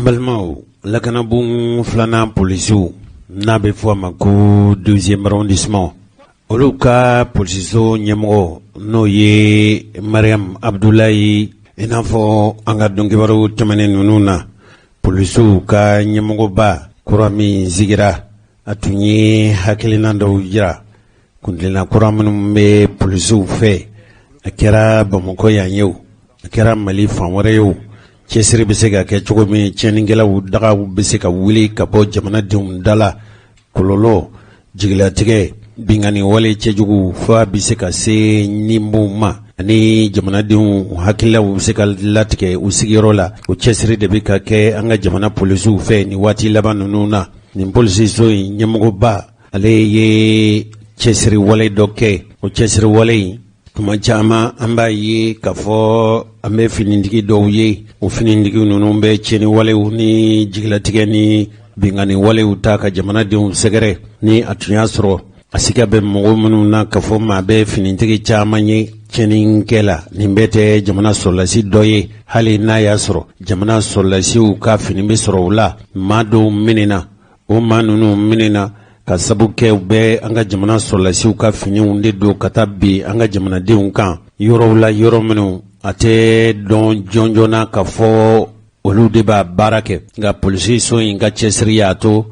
Balmao, la canabou flana policiou, n'abe fois ma deuxième arrondissement. Oluka policiso nyemo, noye Mariam Abdoulaye, enafo anga dongibaru temane nununa. Polisu ka nyemo ba, kurami zigira, atunye hakilinando jira. Kundina kuramanumbe polisu fe, akera bamoko yanyo, akera mali fanwareyo. Cesiri bɛ se ka kɛ cogo min cɛnnikɛlaw dagaw bɛ se ka wuli ka bɔ jamanadenw dala kɔlɔlɔ jigilatigɛ bingani wale cɛjugu fa bɛ se ka se nimbo ma ani jamanadenw hakililaw bɛ se ka latigɛ u sigiyɔrɔ la o cɛsiri de bɛ ka kɛ an ka jamana polisiw fɛ ni waati laban ninnu na nin polisiso in ɲɛmɔgɔba ale ye cɛsiri wale dɔ kɛ o cɛsiri wale in tuma caman an b'a ye k'a fɔ an bɛ finitigi dɔw ye o finitigi ninnu bɛ tiɲɛni walew ni jigilatigɛ ni bingani walew ta ka jamanadenw sɛgɛrɛ ni a tun y'a sɔrɔ a siga bɛ mɔgɔ minnu na k'a fɔ maa bɛ finitigi caman ye tiɲɛnikɛ la nin bɛɛ tɛ jamana sɔrɔlasi dɔ ye hali n'a y'a sɔrɔ jamana sɔrɔlasiw ka fini bɛ sɔrɔ o la maa dɔw minɛna o maa ninnu minɛna ka sabu kɛ u bɛ an ka jamana sɔrɔlasiw ka finiw de don ka taa bi an ka jamanadenw kan yɔrɔw la yɔrɔ minnu a tɛ dɔn jɔn joona ka fɔ olu de b'a baara kɛ nka polisiso in ka cɛsiri y'a to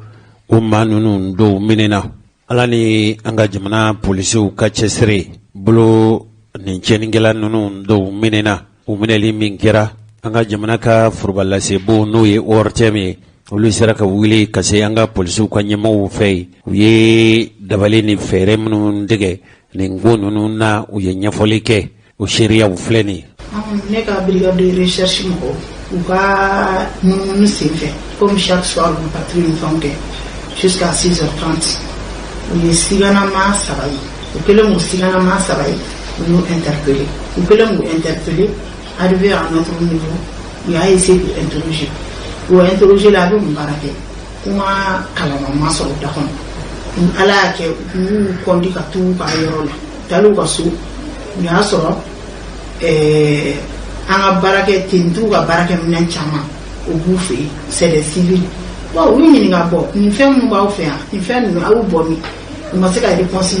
o maa ninnu dɔw minɛna ala ni an ka jamana polisiw ka cɛsiri bolo nin cɛnnikɛla ninnu dɔw minɛna o minɛli min kɛra an ka jamana ka forobalasebo n'o ye ORTM ye olu sera ka wuli ka se an ka polisiw ka ɲɛmɔgɔw fɛ u ye dabali ni fɛɛrɛ minnu tigɛ nin ko ninnu na u ye ɲɛfɔli kɛ o sariyaw filɛ nin ye. Ne ka brigade de recherche mɔgɔw u ka munumunu sen fɛ comme chaque soir u patrouille ni fɛnw kɛ jusqu'à 6h30 u ye siganama 3 ye u kɛlen k'u siganama 3 ye u y'u interpellé u kɛlen k'u interpellé arrivé à notre niveau u y'a essayé k'u interroger u interroger la a bɛ mun baara kɛ kuma kalama ma sɔrɔ da kɔnɔ ala y'a kɛ u y'u kɔndi ka t'u ka yɔrɔ la taali ka so u y'a sɔrɔ an ka baarakɛ tentuw ka baarakɛminɛn caman o b'u fɛ yen c'est des civils bon u y'u ɲininka bɔ nin fɛn minnu b'aw fɛ yan nin fɛn ninnu a y'u bɔ min u ma se ka réponse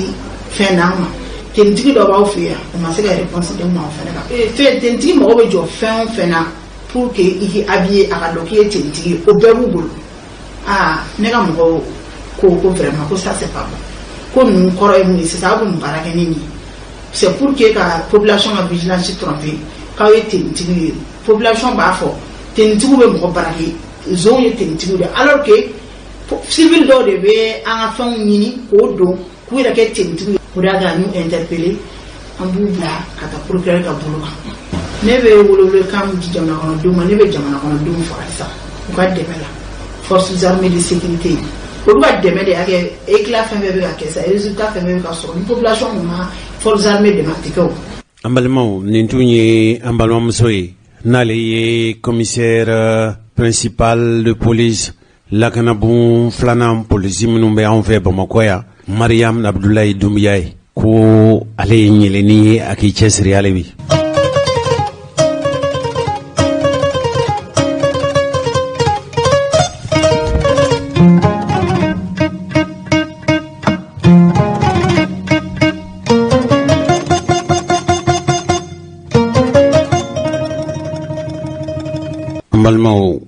fɛn d'an ma tentigi dɔ b'aw fɛ yan u ma se ka réponse d'an ma o fɛnɛ kan tentigi mago bɛ jɔ fɛn o fɛn na pour que i k'i habiller a ka dɔn k'i ye tentigi ye o bɛɛ b'u bolo ne ka mɔgɔw ko vraiment ko ça c'est pas bon ko ninnu kɔrɔ ye mun ye sisan aw bɛ mun baara kɛ ni nin ye c'est pour que ka population ka vigilance tromper k'aw ye tentigi ye population b'a fɔ tentigiw bɛ mɔgɔ baara kɛ zone ye tentigiw de alors que civil dɔw de bɛ an ka fɛnw ɲini k'o don k'u yɛrɛ kɛ tentigiw ye o de y'a kɛ an y'u interpeller an b'u bila ka taa procureur ka bolo kan. Ne bɛ welewelekan di jamana kɔnɔdenw ma ne bɛ jamana kɔnɔdenw fo halisa u ka dɛmɛ la forces armées de sécurité olu ka dɛmɛ de y'a kɛ éclat fɛn fɛn bɛ ka kɛ sa résultat fɛn fɛn bɛ ka sɔrɔ ni population min ma forces armées dɛmɛ a tɛ kɛ o. An balimaw nin tun ye an balimamuso ye n'ale ye commissaire principal de police lakanabon filanan polisi minnu bɛ anw fɛ Bamakɔ yan Mariam Abdoulaye Doumbouya ye ko ale ye ɲɛlɛnni ye a k'i cɛsiri ale bi. Balimaw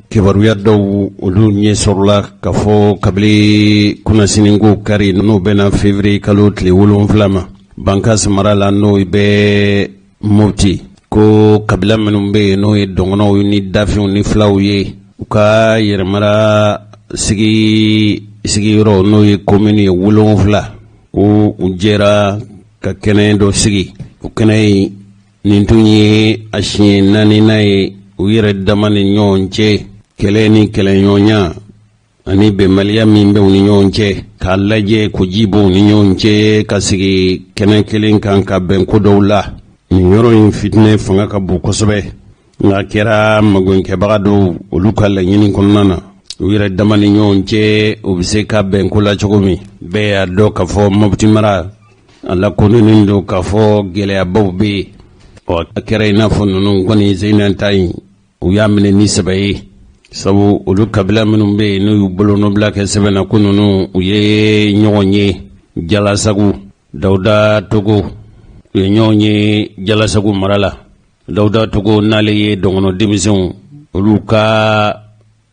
kibaruya dɔw olu ɲɛ sɔrɔla ka fɔ kabili kunnasiniko kari n'o bɛna février kalo tile 7 ma Bankas mara la n'o bɛ Mopti ko kabila minnu bɛ yen n'o ye dɔngɔnɔw ni dafinw ni filaw ye u ka yɛrɛmara sigiyɔrɔ n'o ye commune ye 7 ko u jɛra ka kɛnɛ dɔ sigi o kɛnɛ nin tun ye a siɲɛ 4nan ye u yɛrɛ dama ni ɲɔgɔn cɛ kɛlɛ ni kɛlɛɲɔgɔnya ani bɛnbaliya min bɛ u ni ɲɔgɔn cɛ k'a lajɛ ko ji b'u ni ɲɔgɔn cɛ ka sigi kɛnɛ kelen kan ka bɛn ko dɔw la nin yɔrɔ in fitinɛ fanga ka bon kosɛbɛ nka kɛra magoɲɛkɛbaga dɔw olu ka laɲini kɔnɔna na u yɛrɛ dama ni ɲɔgɔn cɛ u bɛ se ka bɛn ko la cogo min bɛɛ y'a dɔn k'a fɔ Mopti mara a lakodɔnnen don k'a fɔ gɛlɛyabaw bɛ yen a kɛra i n'a fɔ ninnu kɔni Zeyina ta in u y'a minɛ ni sɛbɛ ye sabu olu kabila minnu bɛ yen n'u y'u bolo nɔbila kɛ sɛbɛn na ko ninnu u ye ɲɔgɔn ye Jalasagu Dawuda Togo u ye ɲɔgɔn ye Jalasagu mara la Dawuda Togo n'ale ye dɔngɔnɔ denmisɛnw olu ka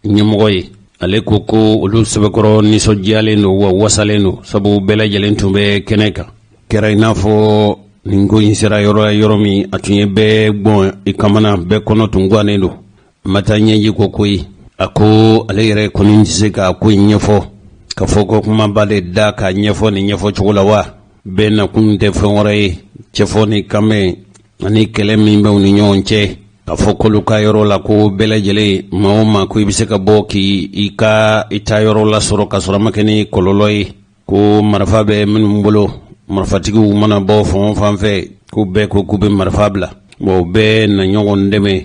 ɲɛmɔgɔ ye ale ko olu sɛbɛkɔrɔ nisɔndiyalen don wa wasalen don sabu bɛɛ lajɛlen tun bɛ kɛnɛ kan kɛra i n'a fɔ nin ko in sera yɔrɔ min a tun ye bɛɛ gbɔn i kamana bɛɛ kɔnɔ tun gannen don ma taa ɲɛji ko koyi a ko ale yɛrɛ kɔni tɛ se ka ko in ɲɛfɔ ka fɔ ko kuma b'ale da ka ɲɛfɔ ni ɲɛfɔ cogo la wa bɛɛ nakun tɛ fɛn wɛrɛ ye cɛfɔ ni kanbɛn ani kɛlɛ min bɛ u ni ɲɔgɔn cɛ ka fɔ k'olu ka yɔrɔ la ko bɛɛ lajɛlen maa o maa ko i bɛ se ka bɔ k'i ta yɔrɔ lasɔrɔ ka sɔrɔ a ma kɛ ni kɔlɔlɔ ye ko marifa bɛ minnu bolo marifatigiw mana bɔ fan o fan fɛ ko bɛɛ ko k'u bɛ marifa bila o bɛɛ na ɲɔgɔn dɛmɛ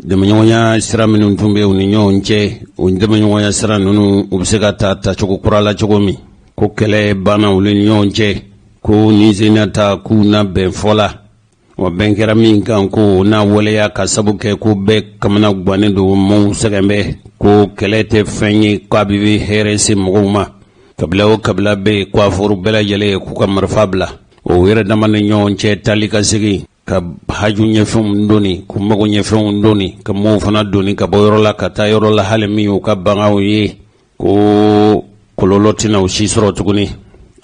dɛmɛɲɔgɔnya sira minnu tun bɛ u ni ɲɔgɔn cɛ o dɛmɛɲɔgɔnya sira ninnu u bɛ se ka ta cogo kura la cogo min ko kɛlɛ banna u ni ɲɔgɔn cɛ ko ni Zeyina ta k'u na bɛn fɔ la wa bɛn kɛra min kan ko n'a waleya ka sabu kɛ ko bɛɛ kamana gannen don maaw sɛgɛn bɛ ko kɛlɛ tɛ fɛn ye k'a bɛ hɛrɛ se mɔgɔw ma kabila o kabila bɛ yen ko a fɔra bɛɛ lajɛlen k'u ka marifa bila o yɛrɛ dama ni ɲɔgɔn cɛ taali ka segin ka haju ɲɛfɛnw donni k'u mago ɲɛfɛnw donni ka maaw fana donni ka bɔ yɔrɔ la ka taa yɔrɔ la hali min y'u ka bangaw ye ko kɔlɔlɔ tɛna u si sɔrɔ tuguni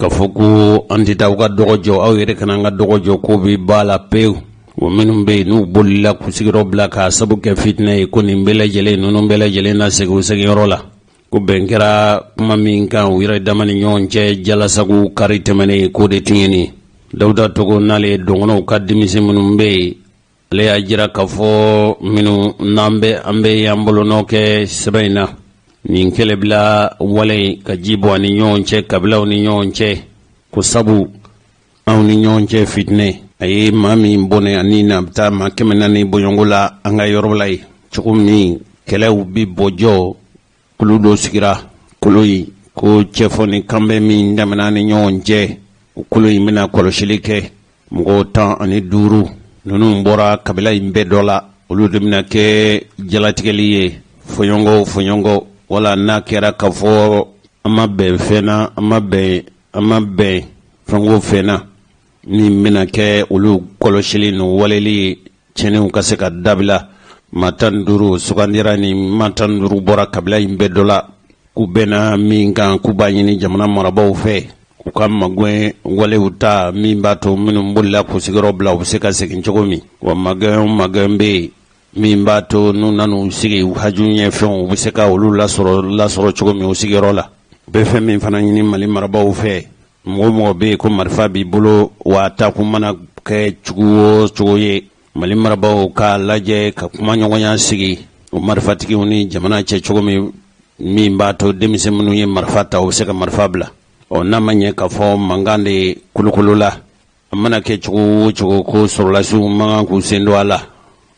ka fɔ ko an tɛ taa u ka dɔgɔ jɔ aw yɛrɛ kana an ka dɔgɔ jɔ ko bɛ ba la pewu o minnu bɛ yen n'u bolila k'u sigiyɔrɔ bila k'a sabu kɛ fitinɛ ye ko nin bɛɛ lajɛlen ninnu bɛɛ lajɛlen na segin u seginyɔrɔ la ko bɛn kɛra kuma min kan u yɛrɛ dama ni ɲɔgɔn cɛ Jalasagu kari tɛmɛnen k'o de tun ye nin Dawuda Togo n'ale ye dɔngɔnɔw ka denmisɛn minnu bɛ yen ale y'a jira k'a fɔ minnu n'an bɛ y'an bolonɔ kɛ sɛbɛn in na nin kɛlɛ bila wale ka ji bɔ ani ɲɔgɔn cɛ kabilaw ni ɲɔgɔn cɛ ko sabu anw ni ɲɔgɔn cɛ fitinɛ a ye maa min bɔnɛ ani na bɛ taa maa 400 bɔɲɔngo la an ka yɔrɔ la ye cogo min kɛlɛw bi bɔ jɔ kulu dɔ sigira kolo in ko cɛfɔ ni kanbɛ min daminɛ ni ɲɔgɔn cɛ o kolo in bɛna kɔlɔsili kɛ mɔgɔ 15 ninnu bɔra kabila in bɛɛ dɔ la olu de bɛna kɛ jalatigɛli ye fɔɲɔngɔ wala n'a kɛra ka fɔ an ma bɛn fɛn na an ma bɛn fɛnko fɛn na min bɛna kɛ olu kɔlɔsili ni waleli ye tiɲɛniw ka se ka dabila maa 15 sugandira ni maa 15 bɔra kabila in bɛɛ dɔ la k'u bɛnna min kan k'u b'a ɲini jamana marabaw fɛ u ka magɛn walew ta min b'a to minnu bolila k'u sigiyɔrɔ bila u bɛ se ka segin cogo min wa magɛn bɛ yen min b'a to n'u nan'u sigi u haju ɲɛfɛnw u bɛ se ka olu lasɔrɔ cogo min u sigiyɔrɔ la u bɛ fɛn min fana ɲini Mali marabaw fɛ mɔgɔ bɛ yen ko marifa b'i bolo wa takun mana kɛ cogo o cogo ye Mali marabaw k'a lajɛ ka kuma ɲɔgɔnya sigi o marifatigiw ni jamana cɛ cogo min b'a to denmisɛn minnu ye marifa ta u bɛ se ka marifa bila n'a ma ɲɛ k'a fɔ mankan de kolokolo la a mana kɛ cogo o cogo ko sɔrɔlasiw man kan k'u sen don a la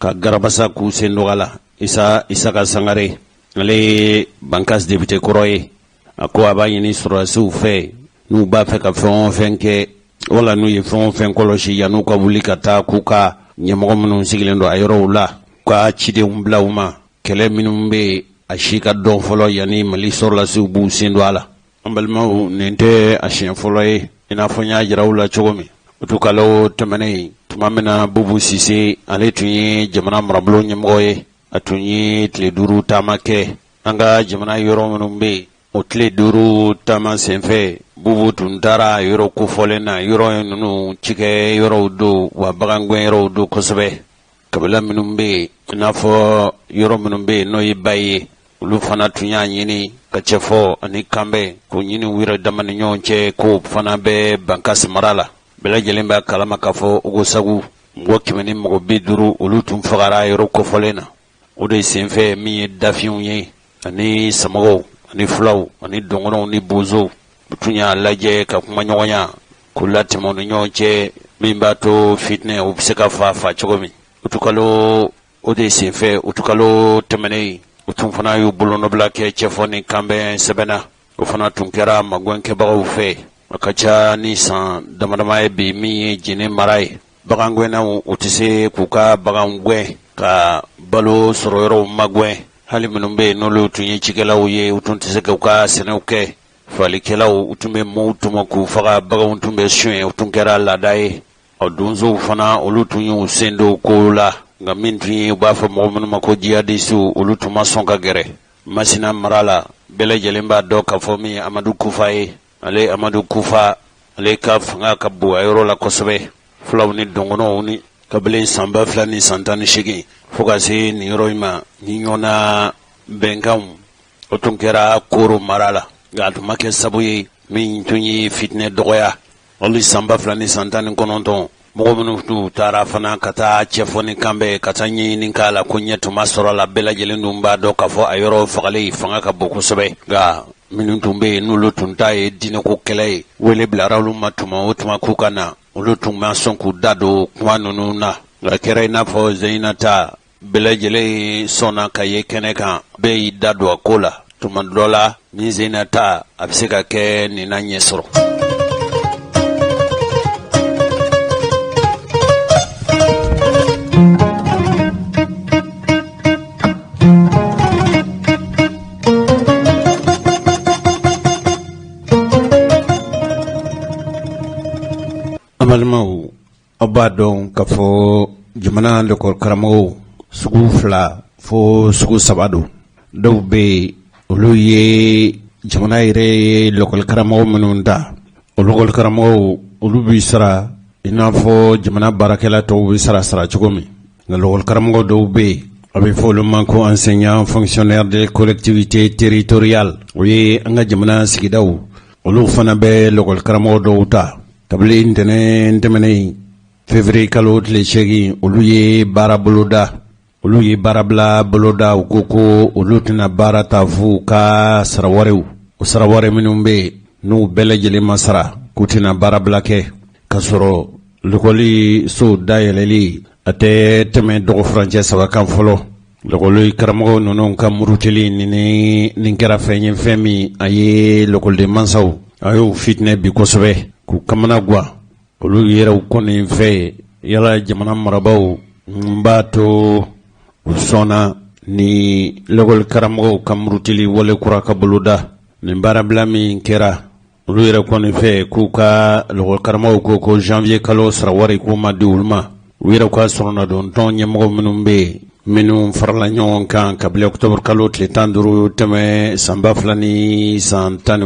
ka garabasa k'u sen don a la Isaka Sangare ale ye Bankas député kɔrɔ ye a ko a b'a ɲini sɔrɔlasiw fɛ n'u b'a fɛ ka fɛn o fɛn kɛ wala n'u ye fɛn o fɛn kɔlɔsi yan'u ka wuli ka taa k'u ka ɲɛmɔgɔ minnu sigilen don a yɔrɔw la ka cidenw bila u ma kɛlɛ minnu bɛ a si ka dɔn fɔlɔ yanni Mali sɔrɔlasiw b'u sen don a la an balimaw nin tɛ a siɲɛ fɔlɔ ye i n'a fɔ n y'a jira u la cogo min o kalo tɛmɛnen tuma min na Bubu Sise ale tun ye jamana marabolo ɲɛmɔgɔ ye a tun ye tile 5 taama kɛ an ka jamana yɔrɔ minnu bɛ yen o tile 5 taama senfɛ Bubu tun taara yɔrɔ kofɔlen na yɔrɔ ninnu cikɛ yɔrɔw don wa bagangɛn yɔrɔw don kosɛbɛ kabila minnu bɛ yen i n'a fɔ yɔrɔ minnu bɛ yen n'o ye ba ye olu fana tun y'a ɲini ka cɛfɔ ani kanbɛn k'o ɲini u yɛrɛ dama ni ɲɔgɔn cɛ k'o fana bɛ Bankas mara la bɛɛ lajɛlen b'a kalama k'a fɔ Ogosagu mɔgɔ 100 ni mɔgɔ 50 olu tun fagara yɔrɔ kofɔlen na o de senfɛ min ye dafiw ye ani samɔgɔw ani fulaw ani dɔngɔnɔw ni bozow u tun y'a lajɛ ka kuma ɲɔgɔnya k'u latɛmɛ ni ɲɔgɔn cɛ min b'a to fitinɛ u bɛ se ka fa cogo min o de senfɛ o kalo tɛmɛnen o tun fana y'u bolonɔbila kɛ cɛfɔ ni kanbɛn sɛbɛnna o fana tun kɛra magwɛnkɛbagaw fɛ a ka ca ni san damadama ye bi min ye jeni mara ye bagangwɛnnaw o tɛ se k'u ka bagan gɛn ka balo sɔrɔ yɔrɔw magwɛn hali minnu bɛ yen n'olu tun ye cikɛlaw ye u tun tɛ se k'u ka sɛnɛw kɛ falikɛlaw u tun bɛ maaw tɔmɔ k'u faga baganw tun bɛ suɲɛ o tun kɛra laada ye donsow fana olu tun y'u sen don kow la nka min tun ye u b'a fɔ mɔgɔ minnu ma ko jihadisiw olu tun ma sɔn ka gɛrɛ Masina mara la bɛɛ lajɛlen b'a dɔn k'a fɔ min ye Amadu Kufa ye ale Amadu Kufa ale ka fanga ka bon a yɔrɔ la kosɛbɛ fulaw ni dɔngɔnɔw ni kabini san 2018 fo ka se nin yɔrɔ in ma ni ɲɔgɔnna bɛnkanw o tun kɛra Koro mara la nka a tun ma kɛ sabu ye min tun ye fitinɛ dɔgɔya hali san 2019 mɔgɔ minnu tun taara fana ka taa cɛfɔni kanbɛn ka taa ɲɛɲini k'a la ko ɲɛ tun ma sɔrɔ a la bɛɛ lajɛlen dun b'a dɔn k'a fɔ a yɔrɔ fagalen fanga ka bon kosɛbɛ nka minnu tun bɛ yen n'olu tun ta ye diinɛko kɛlɛ ye wele bilara olu ma tuma o tuma k'u ka na olu tun ma sɔn k'u da don kuma ninnu na nka kɛra i n'a fɔ Zeyinata bɛɛ lajɛlen sɔnna ka ye kɛnɛ kan bɛɛ y'i da don a ko la tuma dɔ la ni Zeyinata a bɛ se ka kɛ nin na ɲɛ sɔrɔ. Balimaw aw b'a dɔn k'a fɔ jamana lekɔli karamɔgɔw sugu 2 fo sugu 3 don dɔw bɛ yen olu ye jamana yɛrɛ ye lekɔli karamɔgɔ minnu ta o lekɔli karamɔgɔw olu b'i sara i n'a fɔ jamana baarakɛla tɔw bɛ sara cogo min nka lekɔli karamɔgɔ dɔw bɛ yen a bɛ fɔ olu ma ko enseignant fonctionnaire de collectivité territoriale o ye an ka jamana sigidaw olu fana bɛ lekɔli karamɔgɔ dɔw ta kabili ntɛnɛn tɛmɛnen février kalo tile 8 olu ye baara boloda olu ye baara bila boloda u ko olu tɛna baara ta f'u ka sarawarew o saraware minnu bɛ n'u bɛɛ lajɛlen ma sara k'u tɛna baara bila kɛ ka sɔrɔ lekɔli so dayɛlɛli a tɛ tɛmɛ dɔgɔfurancɛ 3 kan fɔlɔ lekɔli karamɔgɔ ninnu ka murutili nin kɛra fɛn ye fɛn min a ye lekɔliden mansaw a y'u fitinɛ bi kosɛbɛ k'u kamana guwa olu yɛrɛw kɔni fɛ yala jamana marabaw b'a to u sɔnna ni lekɔli karamɔgɔw ka murutili wale kura ka boloda nin baarabila min kɛra olu yɛrɛ kɔni fɛ k'u ka lekɔli karamɔgɔw ko janvier kalo sarawari k'u ma di olu ma u yɛrɛ ka sɔrɔna don tɔn ɲɛmɔgɔ minnu bɛ yen minnu farala ɲɔgɔn kan kabila octobre kalo tile 15 tɛmɛ san 2000 ni san 16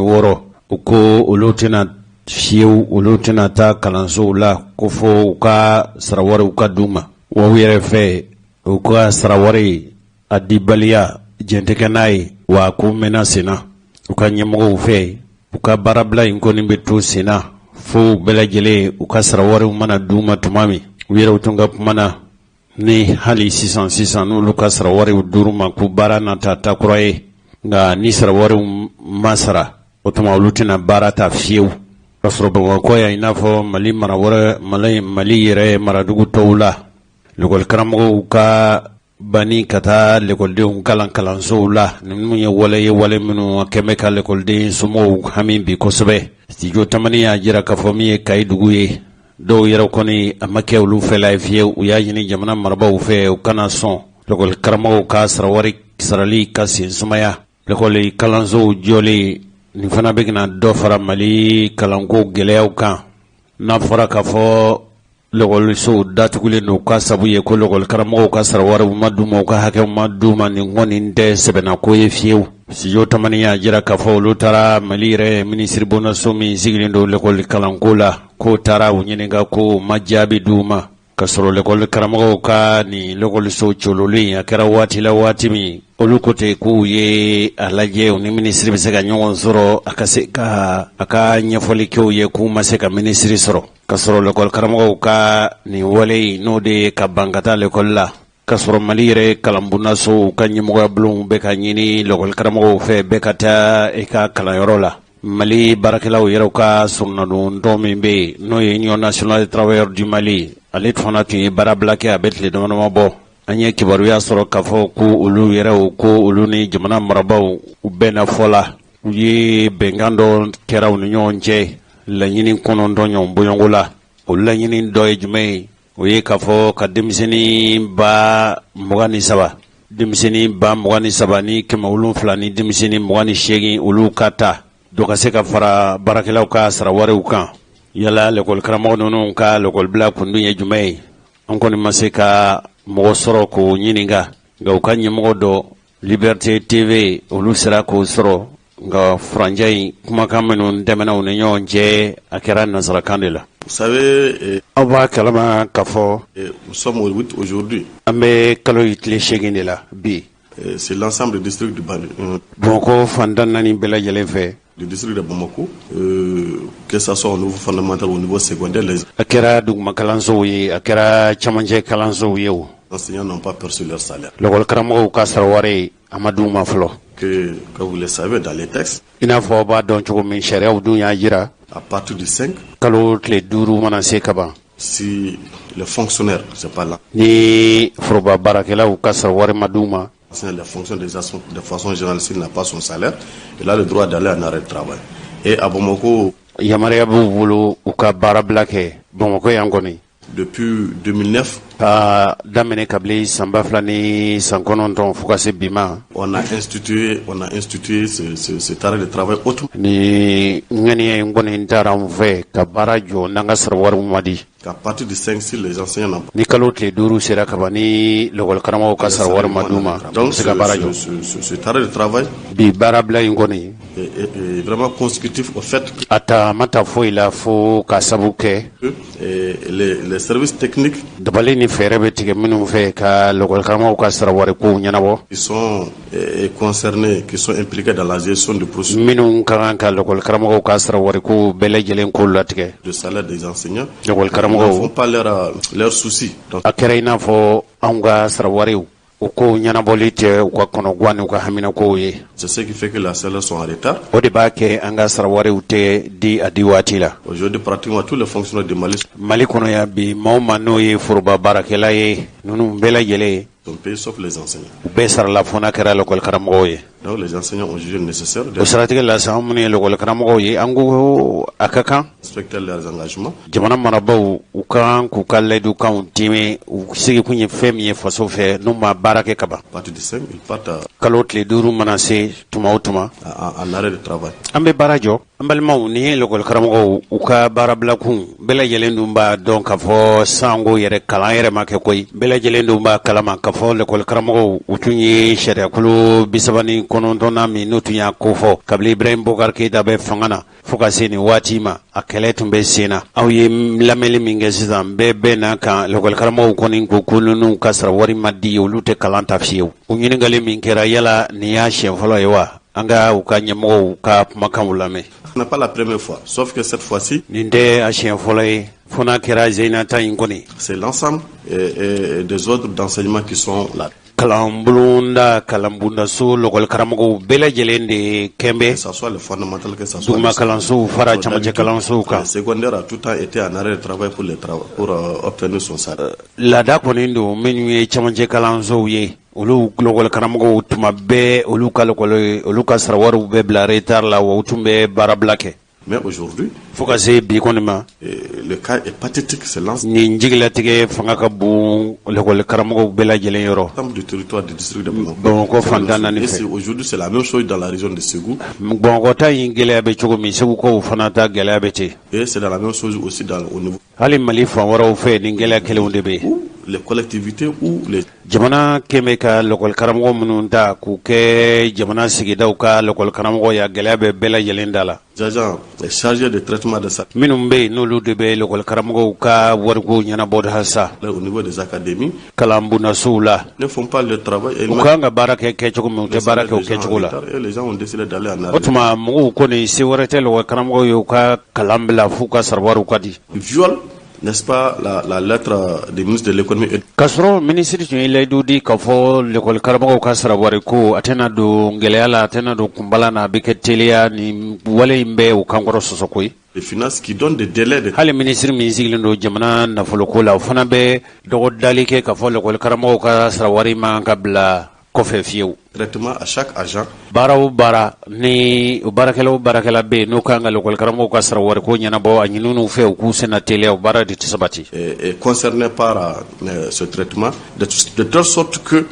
u ko olu tɛna fiyewu olu tɛna taa kalansow la ko fɔ u ka sarawariw ka d'u ma wa u yɛrɛ fɛ u ka sarawari a dibaliya jɛntigɛ n'a ye wa k'u mɛnna senna u ka ɲɛmɔgɔw fɛ u ka baarabila in kɔni bɛ to senna fo bɛɛ lajɛlen u ka sarawariw mana d'u ma tuma min u yɛrɛw tun ka kuma na ni hali sisan n'olu ka sarawariw d'u ma k'u baara nata takura ye nka ni sarawariw ma sara o tuma olu tɛna baara ta fiyewu ka sɔrɔ Bamakɔ yan i n'a fɔ Mali yɛrɛ maradugu tɔw la lekɔli karamɔgɔw ka banni ka taa lekɔlidenw kalansow la ni minnu ye wale minnu kɛmɛ ka lekɔliden somɔgɔw hami bi kosɛbɛ studio tamani y'a jira k'a fɔ min ye Kayi dugu ye dɔw yɛrɛ kɔni a ma kɛ olu fɛ la ye fiyewu u y'a ɲini jamana marabaw fɛ u kana sɔn lekɔli karamɔgɔw ka sarawari sarali ka sen sumaya lekɔli kalansow jɔlen nin fana bɛ na dɔ fara Mali kalanko gɛlɛyaw kan n'a fɔra k'a fɔ lekɔlisow datugulen don ka sabu ye ko lekɔli karamɔgɔw ka sarawariw ma d'u ma u ka hakɛw ma d'u ma nin kɔni tɛ sɛbɛnnako ye fiyewu studio tamani y'a jira k'a fɔ olu taara Mali yɛrɛ minisiri bondaso min sigilen don lekɔli kalanko la k'o taara u ɲininka ko ma jaabi d'u ma ka sɔrɔ lekɔli karamɔgɔw ka nin lekɔliso cololen a kɛra waati la waati min olu ko ten k'u ye a lajɛ u ni minisiri bɛ se ka ɲɔgɔn sɔrɔ a ka se ka a ka ɲɛfɔli kɛw ye k'u ma se ka minisiri sɔrɔ ka sɔrɔ lekɔli karamɔgɔw ka nin wale n'o de ye ka ban ka taa lekɔli la ka sɔrɔ Mali yɛrɛ kalanbondasow ka ɲɛmɔgɔya bulonw bɛ ka ɲini lekɔli karamɔgɔw fɛ bɛɛ ka taa i ka kalanyɔrɔ la Mali baarakɛlaw yɛrɛw ka sɔrɔnadon tɔn min bɛ yen n'o ye Union nationale des travailleurs du Mali ale fana tun ye baara bila kɛ a bɛ tile damadama bɔ an ye kibaruya sɔrɔ k'a fɔ ko olu yɛrɛ ko olu ni jamana marabaaw u bɛnna fɔ la u ye bɛnkan dɔ kɛra u ni ɲɔgɔn cɛ laɲini kɔnɔntɔn ɲɔgɔn bɔɲɔgɔnko la o laɲini dɔ ye jumɛn ye o ye k'a fɔ ka denmisɛnnin ba 23 denmisɛnnin ba 23 ni 700 ni denmisɛnnin 28 olu ka ta dɔ ka se ka fara baarakɛlaw ka sarawarew kan yala lekɔli karamɔgɔ ninnu ka lekɔli bila kundun ye jumɛn ye an kɔni ma se ka mɔgɔ sɔrɔ k'o ɲininka nka u ka ɲɛmɔgɔ dɔ Liberté TV olu sera k'o sɔrɔ nka furanjɛ in kumakan minnu tɛmɛna u ni ɲɔgɔn cɛ a kɛra nansarakan de la. Vous savez, aw b'a kalama k'a fɔ nous sommes au 8 aujourd'hui. an bɛ kalo tile 8 de la bi. C'est l'ensemble du district de Bamakɔ fantan naani bɛɛ lajɛlen fɛ. Du district de Bamako, que ça soit au niveau fondamental ou au niveau secondaire, les a kɛra duguma kalansow ye a kɛra camancɛ kalansow ye o. enseignants n'ont pas perçu leur salaire. L'école karamɔgɔw ka sarawari a ma d'u ma fɔlɔ. Que vous le savez dans les textes, I n'a fɔ b'a dɔn cogo min sariyaw dun y'a jira à partir du 5, kalo tile 5 mana se ka ban si les fonctionnaires, c'est pas là, ni foroba baarakɛlaw ka sarawari ma d'u ma les fonctions de façon générale, s'il n'a pas son salaire, il a le droit d'aller en arrêt de travail. Et à Bamako, yamaruya b'u bolo u ka baara bila kɛ Bamakɔ yan kɔni depuis 2009, ka daminɛ kabili san 2009 fo ka se bi ma on a institué cet arrêt de travail autrement ni ŋaniya in kɔni taara an fɛ ka baara jɔ n'an ka sarawariw ma di qu'à partir du 5, si les enseignants n'ont pas. ni kalo tile 5 sera ka ban ni l'école karamɔgɔw ka sarawari ma d'u ma Donc se ka baara jɔ cet arrêt de travail bi baara bila in kɔni est vraiment consécutif au fait a ta ma ta foyi la fo ka sabu kɛ que les services techniques dabali ni fɛɛrɛ bɛ tigɛ minnu fɛ ka l'école karamɔgɔw ka sarawari kow ɲɛnabɔ qui sont concernés, qui sont impliqués dans la gestion du processus minnu ka kan ka l'école karamɔgɔw ka sarawari kow bɛɛ lajɛlen ko latigɛ de salaire des enseignants. l'école Ils ne karamɔgɔw font pas leurs soucis. Donc, a kɛra i n'a fɔ anw ka sarawariw u kow ɲɛnabɔli tɛ u ka kɔnɔguwan n'u ka haminakow ye c'est ce qui fait que les salaires sont en retard. o de b'a kɛ an ka sarawariw tɛ di a di waati la Aujourd'hui, pratiquement tous les fonctionnaires du Mali mali kɔnɔ yan bi maa o maa n'o ye foroba baarakɛla ye ninnu bɛɛ lajɛlen sont payés sauf les enseignants. u bɛɛ sarala fo n'a kɛra l'école karamɔgɔw ye Donc les enseignants ont jugé nécessaire de o siratigɛ la sa an minnu ye l'école karamɔgɔw ye an ko a ka kan respecter leurs engagements. jamana marabaw u ka kan k'u ka layidukanw dimi u sigikun ye fɛn min ye faso fɛ n'u ma baara kɛ ka ban À partir du 5, ils partent kalo tile 5 mana se tuma o tuma en arrêt de travail. an bɛ baara jɔ an balimaw ni ye l'école karamɔgɔw u ka baara bilakun bɛɛ lajɛlen dun b'a dɔn k'a fɔ sango yɛrɛ kalan yɛrɛ ma kɛ koyi bɛɛ lajɛlen dun b'a kalama k'a fɔ l'école karamɔgɔw u tun ye sariyakolo 39 min n'u tun y'a kofɔ kabili Ibrahim Bokar Keita bɛ fanga na fo ka se nin waati ma a kɛlɛ tun bɛ sen na aw ye lamɛnli min kɛ sisan bɛɛ bɛ n'a kan l'école karamɔgɔw kɔni ko ko ninnu ka sarawari ma di olu tɛ kalan ta fiyewu o ɲininkali min kɛra yala nin y'a siɲɛ fɔlɔ ye wa an ka u ka ɲɛmɔgɔw ka kumakanw lamɛn Ce n'est pas la première fois, sauf que cette fois-ci, nin tɛ a siɲɛ fɔlɔ ye fo n'a kɛra zeyinata in kɔni c'est l'ensemble des ordres d'enseignement qui sont là. kalan bulonda kalan bundaso l'école karamɔgɔw bɛɛ lajɛlen de kɛnbɛ Que ce soit le fondamental, que ce soit duguma kalansow fara camancɛ kalansow kan le secondaire a tout le temps été en arrêt de travail pour obtenir son salaire. laada kɔni don minnu ye camancɛ kalansow ye olu l'école karamɔgɔw tuma bɛɛ olu ka sarawariw bɛ bila retard la wa u tun bɛ baara bila kɛ Mais aujourd'hui, fo ka se bi kɔni ma le cas est pathétique, c'est l'ensemble nin jigilatigɛ fanga ka bon l'école karamɔgɔw bɛɛ lajɛlen yɔrɔ du territoire du district de Bamakɔ fantan naani Et fɛ aujourd'hui, c'est la même chose dans la région de Ségou. Bamakɔ ta in gɛlɛya bɛ cogo min segukaw fana ta gɛlɛya bɛ ten Et c'est dans la même chose aussi au niveau hali mali fan wɛrɛw fɛ nin gɛlɛya kelenw de bɛ yen où les collectivités ou les jamana kɛmɛ ka l'école karamɔgɔ minnu ta k'u kɛ jamana sigidaw ka l'école karamɔgɔ ya gɛlɛya bɛ bɛɛ lajɛlen da la agents chargés de traitement de ça minnu bɛ yen n'olu de bɛ l'école karamɔgɔw ka wariko ɲɛnabɔ halisa au niveau des académies kalan bundasow la ne font pas le travail et u kan ka baara kɛ kɛcogo min u tɛ baara kɛ o kɛcogo la et les gens ont décidé d'aller en o arrêt. tuma mɔgɔw kɔni se wɛrɛ tɛ l'école karamɔgɔw ye u ka kalan bila f'u ka sarawariw ka di. Viol n'est-ce pas, la lettre du ministre de l'économie et kasro ministre tun yi laydudi ka fɔ l'école karamɔgɔw ka sarawari ko a tɛna don gɛlɛya la a tɛna don kunbala na a bɛ kɛ teliya ni wale in bɛ o kankɔrɔ sɔsɔ koyi des finances qui donne des délais de hali ministre min sigilen don jamana nafoloko la o fana bɛ dɔgɔdali kɛ ka fɔ l'école karamɔgɔw ka sarawari man ka bila kɔfɛ fiyewu traitement à chaque agent. baara o baara ni baarakɛla o baarakɛla bɛ yen n'o kan ka l'école karamɔgɔw ka sarawari ko ɲɛnabɔ a ɲininiw fɛ u k'u senna teliya o baara de tɛ sabati Est concerné par ce traitement de telle sorte que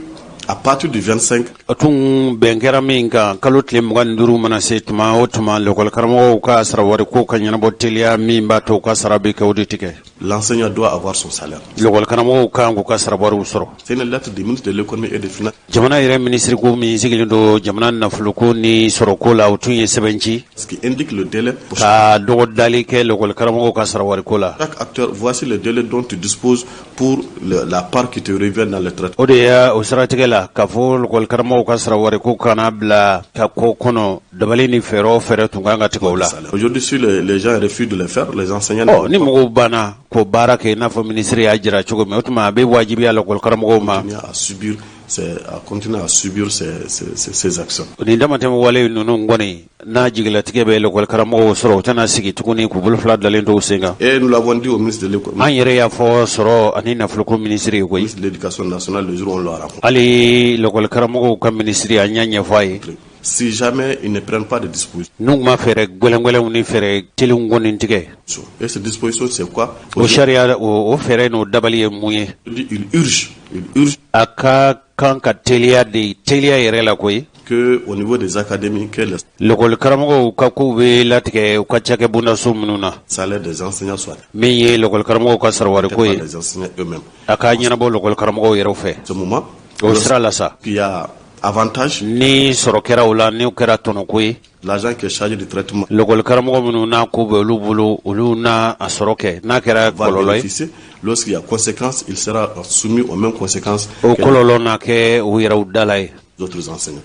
à partir du 25 tun bɛn kɛra min kan kalo tile 25 mana se tuma o tuma l'école karamɔgɔw ka sarawari ko ka ɲɛnabɔ teliya min b'a to u ka sara bɛ kɛ o de tigɛ l'enseignant doit avoir son salaire. l'école karamɔgɔw kan k'u ka sarawariw sɔrɔ C'est une lettre du ministre de l'économie et des finances jamana yɛrɛ minisiri ko min sigilen don jamana nafoloko ni sɔrɔko la o tun ye sɛbɛnci qui indique le délai pour ka dɔgɔdali kɛ l'école karamɔgɔw ka sarawari ko la chaque acteur. Voici le délai dont tu disposes pour la part qui te revient dans le traitement. o de ye o siratigɛ la k'a fɔ l'école karamɔgɔw ka sarawari ko kana bila ka ko kɔnɔ dabali ni fɛɛrɛ o fɛɛrɛ tun kan ka tigɛ o la Aujourd'hui, si les gens refusent de le faire, les enseignants ni mɔgɔw banna ko baara kɛ i n'a fɔ minisiri y'a jira cogo min o tuma a bɛ wajibiya l'école karamɔgɔw ma continuent à subir ces actions. nin damatɛmɛ wale ninnu kɔni n'a jigilatigɛ bɛ l'école karamɔgɔw sɔrɔ u tɛna sigi tuguni k'u bolo fila dalen to u sen kan Et nous l'avons dit au ministre de l'économie, an yɛrɛ y'a fɔ sɔrɔ ani nafoloko minisiri ye au koyi ministre de l'éducation nationale, le jour où on l'a rencontré. hali l'école karamɔgɔw ka minisiri an y'a ɲɛfɔ a ye Si jamais ils ne prennent pas de dispositions, n'u ma fɛɛrɛ gwɛlɛngwɛlɛnw ni fɛɛrɛ telenw kɔni tigɛ et ces dispositions, c'est quoi? o sariya o fɛɛrɛ n'o dabali ye mun ye Il urge a ka kan ka teliya yɛrɛ la koyi que au niveau des académies, que le l'école karamɔgɔw ka kow bɛ latigɛ u ka cakɛ bondaso minnu na salaire des enseignants soit min ye l'école karamɔgɔw ka sarawari ko par ye les enseignants eux-mêmes. a ka ɲɛnabɔ l'école karamɔgɔw yɛrɛw fɛ Ce moment, o sira la sa il y a avantage, ni sɔrɔ kɛra o la ni o kɛra tɔnɔko ye l'agent qui est chargé du traitement l'école karamɔgɔ minnu n'a ko bɛ olu bolo olu n'a a sɔrɔ kɛ n'a kɛra va kɔlɔlɔ ye bénéficier. Lorsqu'il y a conséquences, il sera soumis aux mêmes conséquences o que kɔlɔlɔ n'a kɛ u yɛrɛw da la ye les autres enseignants.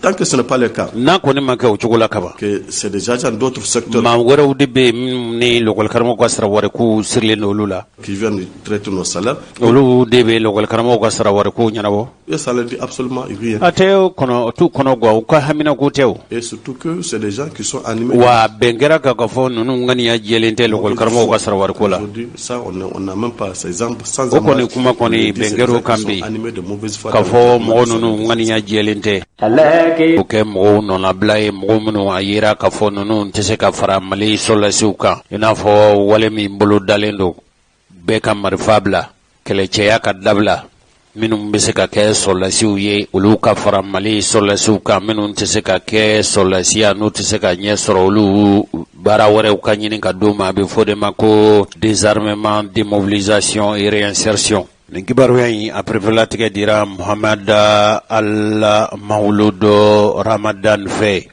Tant que ce n'est pas le cas, n'a kɔni ma kɛ o cogo la kaban que c'est des agents d'autres secteurs maa wɛrɛw de bɛ yen minnu ni l'école karamɔgɔ ka sarawari ko sirilen don olu la qui viennent traiter nos salaires, olu de bɛ l'école karamɔgɔ ka sarawari ko ɲɛnabɔ et ça ne dit absolument rien. a tɛ kɔnɔ o t'u kɔnɔ guwa u ka hamina ko tɛ o Et surtout que c'est des gens qui sont animés. wa bɛn kɛra kan ka fɔ ninnu ŋaniya jɛlen tɛ l'école karamɔgɔ ka sarawari ko la Aujourd'hui, ça, on n'a même pas ces exemples. Sans o kɔni image, kuma kɔni on dit bɛn ces kɛra o gens kan qui bi sont animés de mauvaise foi. ka fɔ mɔgɔ ninnu ŋaniya jɛlen tɛ o kɛ mɔgɔw nɔnabila ye mɔgɔ minnu a yera k'a fɔ ninnu tɛ se ka fara mali sɔrɔlasiw kan i n'a fɔ wale min bolo dalen don bɛɛ ka marifa bila kɛlɛcɛya ka dabila minnu bɛ se ka kɛ sɔrɔlasiw ye olu ka fara mali sɔrɔlasiw kan minnu tɛ se ka kɛ sɔrɔlasiya n'u tɛ se ka ɲɛ sɔrɔ olu baara wɛrɛw ka ɲini ka d'u ma a bɛ fɔ de ma ko désarmement démobilisation et réinsertion nin kibaruya in a perefelatigɛ dira muhamad al mawludo ramadan fɛ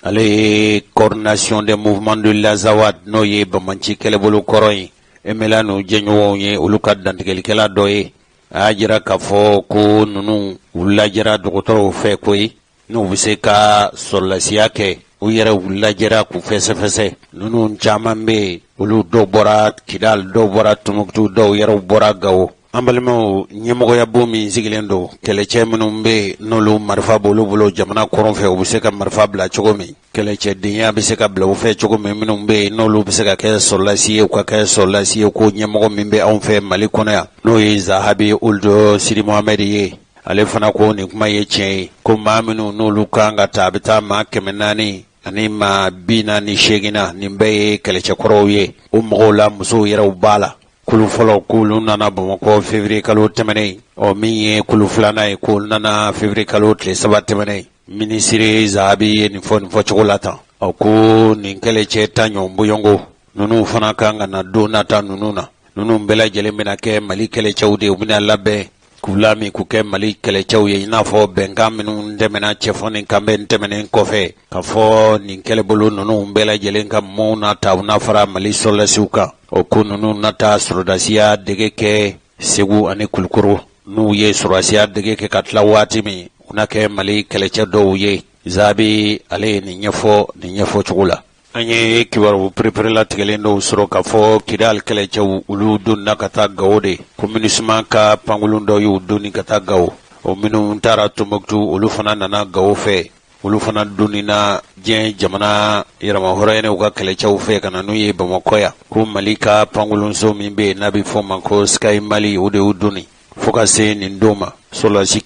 ale ye coordination des mouvements de l'azawad n'o ye bamanci kɛlɛbolo kɔrɔ ye emela n'u jɛɲɔgɔnw ye olu ka dantigɛlikɛla dɔ ye a y'a jira k'a fɔ ko ninnu u lajɛra dɔgɔtɔrɔw fɛ koyi n'u bɛ se ka sɔrɔlasiya kɛ u yɛrɛ u lajɛra k'u fɛsɛfɛsɛ ninnu caman bɛ yen olu dɔw bɔra kidal dɔw bɔra tunuktu dɔw yɛrɛw bɔra gawo an balimaw ɲɛmɔgɔya bon min sigilen don kɛlɛcɛ minnu bɛ n'olu marifa b'olu bolo jamana kɔrɔn fɛ u bɛ se ka marifa bila cogo min kɛlɛcɛdenya bɛ se ka bila u fɛ cogo min minnu bɛ yen n'olu bɛ se ka kɛ sɔrɔlasi ye u ka kɛ sɔrɔlasi ye ko ɲɛmɔgɔ min bɛ anw fɛ mali kɔnɔ yan n'o ye zahabi oldo sidi mohamɛdi ye ale fana ko nin kuma ye tiɲɛ ye ko maa minnu n'olu kan ka taa a bɛ taa maa 400 ani maa 48 nin bɛɛ ye kɛlɛcɛkɔrɔw ye o mɔgɔw la musow yɛrɛw b'a la kulu fɔlɔ k'olu nana bamakɔ février kalo tɛmɛnen min ye kulu filanan ye k'olu nana février kalo tile 3 tɛmɛnen minisiri zahabi ye nin fɔ cogo la tan ko nin kɛlɛcɛ ta ɲɔgɔn bɔyɔngo ninnu fana kan ka na don nata ninnu na ninnu bɛɛ lajɛlen bɛna kɛ mali kɛlɛcɛw de u bɛna labɛn k'u lami k'u kɛ mali kɛlɛcɛw ye i n'a fɔ bɛnkan minnu tɛmɛna cɛfɔni kan bɛ tɛmɛnen kɔfɛ k'a fɔ nin kɛlɛbolo ninnu bɛɛ lajɛlen ka mɔɔw na ta u na fara mali sɔrɔlasiw kan o ko ninnu na ta sɔrɔdasiya dege kɛ segu ani kulukoro n'u ye sɔrɔdasiya dege kɛ ka tila waati min u na kɛ mali kɛlɛcɛ dɔw ye zabi ale ye nin ɲɛfɔ cogo la an ye kibaru perepere tigɛlen dɔw sɔrɔ k'a fɔ Kidal kɛlɛcɛw olu donna ka taa Gao de ko MINUSMA ka pankolon dɔ y'u donni ka taa Gao o minnu taara Tombouctou olu fana nana Gao fɛ olu fana donnina diɲɛ jamana yɛrɛma hɔrɔnw ka kɛlɛcɛw fɛ ka na n'u ye Bamakɔ yan ko Mali ka pankolonso min bɛ yen n'a bɛ fɔ ma ko Sky Mali o de y'u donni fo ka se nin don ma solasi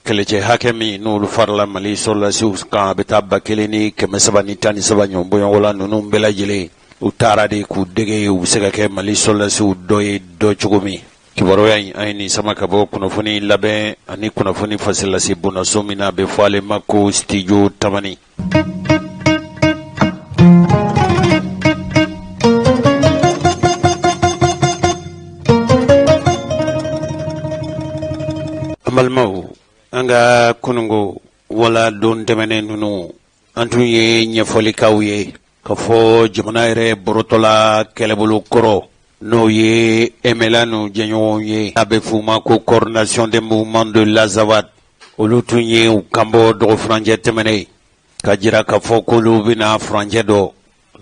kɛlɛcɛ hakɛ min n'olu farala Mali solasiw kan a bɛ taa 1313 ɲɔgɔn bɔɲɔgɔnla ninnu bɛɛ lajɛlen u taara de k'u dege u bɛ se ka kɛ Mali solasiw dɔ ye dɔ cogo min kibaruya in an ye nin sama ka bɔ kunnafoni labɛn ani kunnafoni fasilasi bonnaso min na a bɛ fɔ ale ma ko studio Tamani. An balimaw an ka kunungo wala don tɛmɛnen ninnu an tun ye ɲɛfɔlikaw ye ka fɔ jamana yɛrɛ borotɔla kɛlɛbolo kɔrɔ n'o ye MLA jɛɲɔgɔnw ye a bɛ f'u ma ko coordination des mouvements de l'Azawad olu tun ye u kanbɔ dɔgɔfurancɛ tɛmɛnen ka jira k'a fɔ k'olu bɛna furancɛ dɔ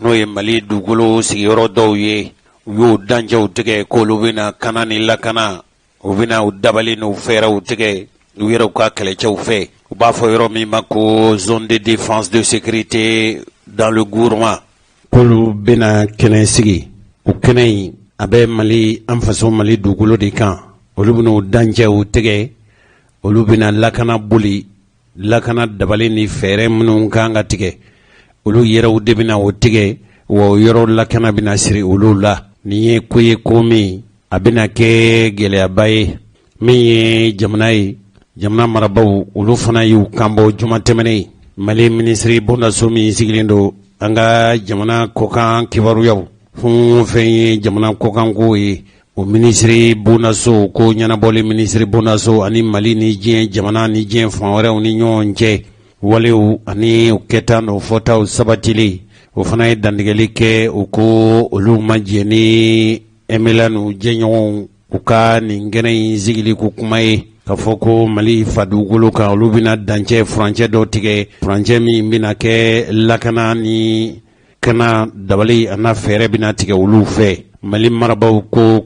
n'o ye Mali dugukolo sigiyɔrɔ dɔw ye u y'o dancɛw tigɛ k'olu bɛna kana ni lakana u bɛna u dabali n'u fɛɛrɛw tigɛ u yɛrɛw ka kɛlɛcɛw fɛ u b'a fɔ yɔrɔ min ma ko zone de défense de sécurité dans le gouvernement k'olu bɛna kɛnɛ sigi o kɛnɛ in a bɛ Mali an faso Mali dugukolo de kan olu bɛna u dancɛw tigɛ olu bɛna lakana boli lakana dabali ni fɛɛrɛ minnu kan ka tigɛ olu yɛrɛw de bɛna o tigɛ wa o yɔrɔ lakana bɛna siri olu la nin ye ko ye ko min a bɛna kɛ gɛlɛyaba ye min ye jamana marabaw olu fana y'u kanbɔ juma tɛmɛnen Mali ministre bondaso min sigilen don an ka jamana kɔkan kibaruyaw fɛn fɛn ye jamana kɔkan ko ye o ministre bondaso ko ɲɛnabɔli ministre bondaso ani Mali ni diɲɛ jamana ni diɲɛ fan wɛrɛw ni ɲɔgɔn cɛ walew ani o kɛta n'o fɔtaw sabatili o fana ye dantigɛli kɛ u ko olu ma jɛ ni MLA jɛɲɔgɔnw u ka nin kɛnɛ in sigili ko kuma ye ka fɔ ko Mali fa dugukolo kan olu bɛna dancɛ furancɛ dɔ tigɛ furancɛ min bɛna kɛ lakana ni kana dabali a n'a fɛɛrɛ bɛna tigɛ olu fɛ Mali marabaw ko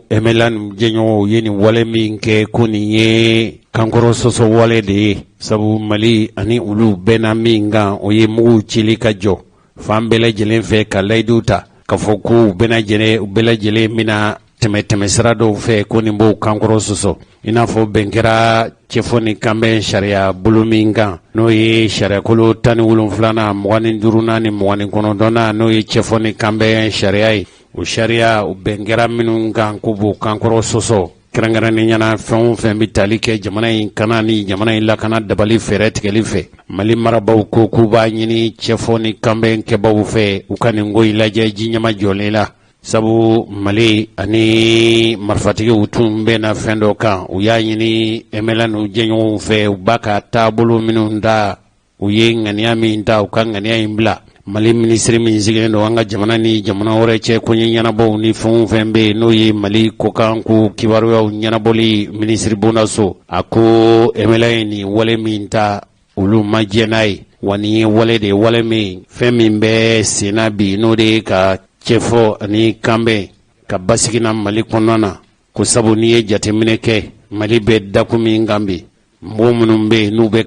MLA jɛɲɔgɔnw ye nin wale min kɛ ko nin ye kankɔrɔ sɔsɔ wale de ye sabu Mali ani olu bɛna min kan o ye mugu cili ka jɔ fan bɛɛ lajɛlen fɛ ka layidu ta ka fɔ ko u bɛɛ lajɛlen bɛna tɛmɛ sira dɔw fɛ ko nin b'o kankɔrɔ sɔsɔ i n'a fɔ bɛn kɛra cɛfɔ ni kanbɛn sariya bolo min kan n'o ye sariyakolo 17nan 25nan ni 29nan n'o ye cɛfɔ ni kanbɛn sariya ye o sariya o bɛn kɛra minnu kan ko b'o kankɔrɔ sɔsɔ kɛrɛnkɛrɛnnenya fɛn o fɛn bɛ tali kɛ jamana in kana ni jamana in lakana dabali fɛɛrɛ tigɛli fɛ Mali marabaw ko k'u b'a ɲini cɛfɔ ni kanbɛn kɛbaw fɛ u ka nin ko in lajɛ ji ɲɛma jɔlen la sabu Mali ani marifatigiw tun bɛ na fɛn dɔ kan u y'a ɲini MLA jɛɲɔgɔnw fɛ u b'a ka taabolo minnu da u ye ŋaniya min ta u ka ŋaniya in bila Mali ministre min sigilen don an ka jamana ni jamana wɛrɛ cɛ ko ɲɛnabɔw ni fɛn o fɛn bɛ yen n'o ye Mali kokan ko kibaruyaw ɲɛnabɔli ministre bondaso a ko MLA ye nin wale min ta olu ma jɛ n'a ye wa nin ye wale de wale min fɛn min bɛ senna bi n'o de ye ka cɛfɔ ani kanbɛn ka basigina Mali kɔnɔna na ko sabu n'i ye jateminɛ kɛ Mali bɛ dakun min kan bi mɔgɔ minnu bɛ yen n'u bɛ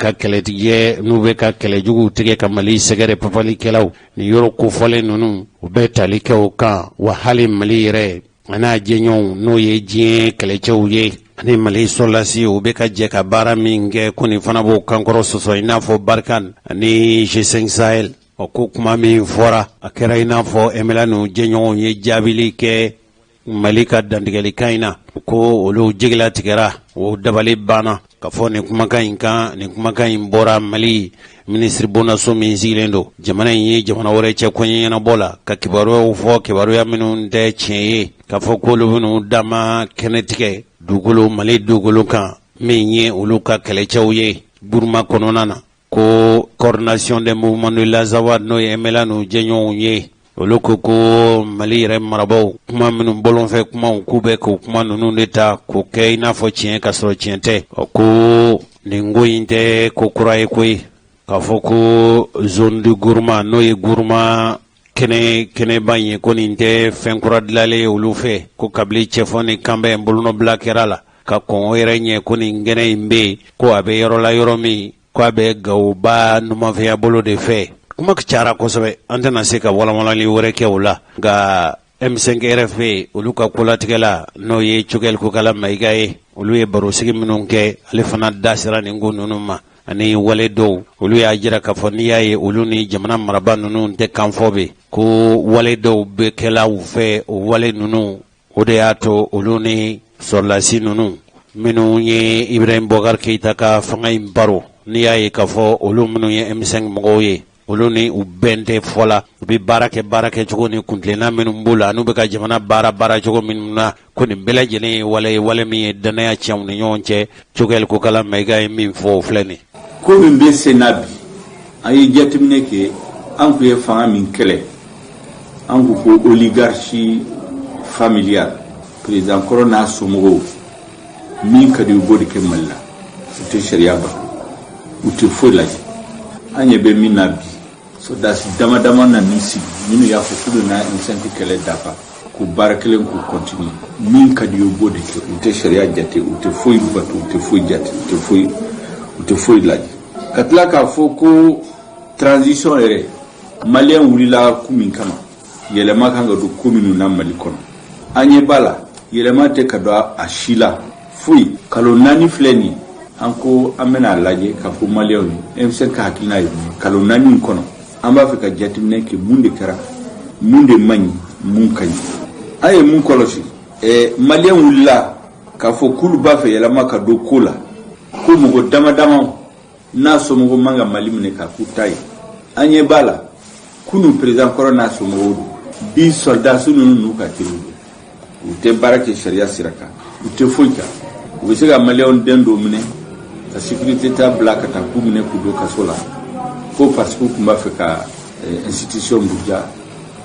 ka kɛlɛjuguw tigɛ ka Mali sɛgɛrɛ papalikɛlaw ni yɔrɔ kofɔlen ninnu u bɛ tali kɛ o kan wa hali Mali yɛrɛ a n'a jɛɲɔgɔnw n'o ye diɲɛ kɛlɛcɛw ye ani Mali sɔrɔlasi u bɛ ka jɛ ka baara min kɛ ko nin fana b'o kankɔrɔ sɔsɔ i n'a fɔ Barkhane ani G5 Sahel o ko kuma min fɔra a kɛra i n'a fɔ MLA jɛɲɔgɔnw ye jaabili kɛ Mali ka dantigɛlikan in na ko olu jigilatigɛra o dabali banna ka fɔ nin kumakan in bɔra Mali ministre bondaso min sigilen don jamana in ye jamana wɛrɛ cɛ kɔɲɛ ɲɛnabɔ la ka kibaruyaw fɔ kibaruya minnu tɛ tiɲɛ ye ka fɔ ko olu bɛna dama kɛnɛ tigɛ Mali dugukolo kan min ye olu ka kɛlɛcɛw ye Burma kɔnɔna na ko coordination des mouvements de l'Azawad n'o ye MLA jɛɲɔgɔnw ye olu ko Mali yɛrɛ marabaw kuma minnu bɔlɔnfɛ kumaw k'u bɛ k'o kuma ninnu de ta k'o kɛ i n'a fɔ tiɲɛ ka sɔrɔ tiɲɛ tɛ ko nin ko in tɛ ko kura ye koyi k'a fɔ ko zone de Gourma n'o ye Gourma kɛnɛba in ye ko nin tɛ fɛn kura dilanlen olu fɛ ko kabili cɛfɔ ni kanbɛn bolonɔbila kɛra la ka kɔngɔ yɛrɛ ɲɛ ko nin kɛnɛ in bɛ yen ko a bɛ yɔrɔ la yɔrɔ min ko a bɛ Gawuba numanfɛnya bolo de fɛ. Kuma cayara kosɛbɛ an tɛna se ka walawalali wɛrɛ kɛ o la nka M5 RFP olu ka kolatigɛ la n'o ye Cogɛl Kokala Mayiga ye olu ye barosigi minnu kɛ ale fana da sera nin ko ninnu ma ani wale dɔw olu y'a jira k'a fɔ n'i y'a ye olu ni jamana maraba ninnu tɛ kanfɔ bɛ ko wale dɔw bɛ kɛla u fɛ o wale ninnu o de y'a to olu ni sɔrɔlasi ninnu minnu ye Ibrahim Boubacar Keïta ka fanga in baro n'i y'a ye k'a fɔ olu minnu ye M5 mɔgɔw ye olu ni u bɛn tɛ fɔ la u bɛ baara kɛ cogo ni kuntilenna minnu b'u la n'u bɛ ka jamana baara cogo minnu na ko nin bɛɛ lajɛlen ye wale min ye danaya tiɲɛ ni ɲɔgɔn cɛ Cogɛl Kokala Mayiga ye min fɔ o filɛ nin ko min bɛ senna bi an ye jateminɛ kɛ an kun ye fanga min kɛlɛ an ko oligarchie familiale président kɔrɔ n'a somɔgɔw min ka di u b'o de kɛ Mali la u tɛ sariya bato u tɛ foyi lajɛ an ɲɛ bɛ min na bi sɔrɔdasi dama na min sigi minnu y'a fɔ k'u bɛna M5 kɛlɛ dafa k'u baara kelen k'u continue min ka di u b'o de kɛ u tɛ sariya jate u tɛ foyi bato u tɛ foyi jate u tɛ foyi lajɛ ka tila k'a fɔ ko transition yɛrɛ maliyɛn wulila ku min kama yɛlɛma kan ka don ko minnu na Mali kɔnɔ an ɲɛ b'a la yɛlɛma tɛ ka don a si la foyi kalo 4 filɛ nin an ko an bɛna lajɛ k'a fɔ maliyɛnw ye M5 ka hakilina ye kalo 4 in kɔnɔ an b'a fɛ ka jateminɛ kɛ mun de kɛra mun de man ɲi mun ka ɲi an ye mun kɔlɔsi maliyɛn wulila k'a fɔ k'olu b'a fɛ yɛlɛma ka don ko la ko mɔgɔ dama n'a somɔgɔ man ka Mali minɛ k'a k'u ta ye an ɲɛ b'a la kunu président kɔrɔ n'a somɔgɔw don bi soldats ninnu n'u ka kiri u tɛ baara kɛ sariya sira kan u tɛ foyi kan u bɛ se ka maliyɛnw den dɔw minɛ ka sécurité ta bila ka taa k'u minɛ k'u don kaso la ko parce que u tun b'a fɛ ka institution buruja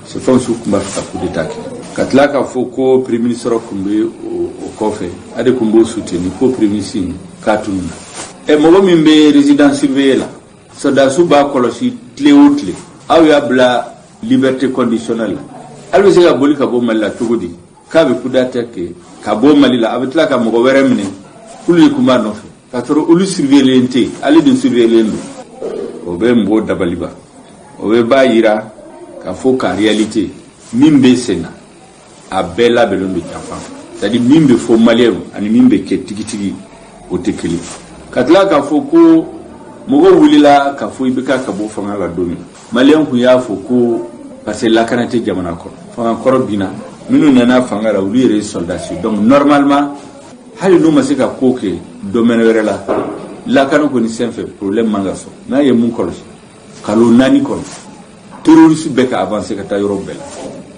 c'est comme si u tun b'a fɛ ka coup d'état kɛ ka tila k'a fɔ ko premier ministre tun bɛ o kɔfɛ ale tun b'o soutenir ko premier ministre k'a tunu na mɔgɔ min bɛ résidence surveillée la sɔrɔdasiw b'a kɔlɔsi tile o tile aw y'a bila liberté conditionnelle la ale bɛ se ka boli ka bɔ Mali la cogo di k'a bɛ coup d'état kɛ ka bɔ Mali la a bɛ tila ka mɔgɔ wɛrɛ minɛ k'olu de tun b'a nɔfɛ ka sɔrɔ olu surveillen tɛ ale de surveillen don o bɛ mɔgɔw dabaliba o bɛ b'a yira k'a fɔ ka réalité min bɛ sen na a bɛɛ labɛnnen don janfan c'est-à-dire min bɛ fɔ maliyɛnw ani min bɛ kɛ tigitigi o tɛ kelen ka tila k'a fɔ ko mɔgɔw wulila k'a fɔ i bɛ ka bɔ fanga la don min maliyɛnw kun y'a fɔ ko parce que lakana tɛ jamana kɔnɔ fanga kɔrɔ binna minnu nana fanga la olu yɛrɛ ye soldats donc normalement hali n'u ma se ka ko kɛ domaine wɛrɛ la lakana kɔni senfɛ problème man ka sɔrɔ n'a ye mun kɔlɔsi kalo 4 kɔnɔ terroriste bɛɛ ka avancer ka taa yɔrɔ bɛɛ la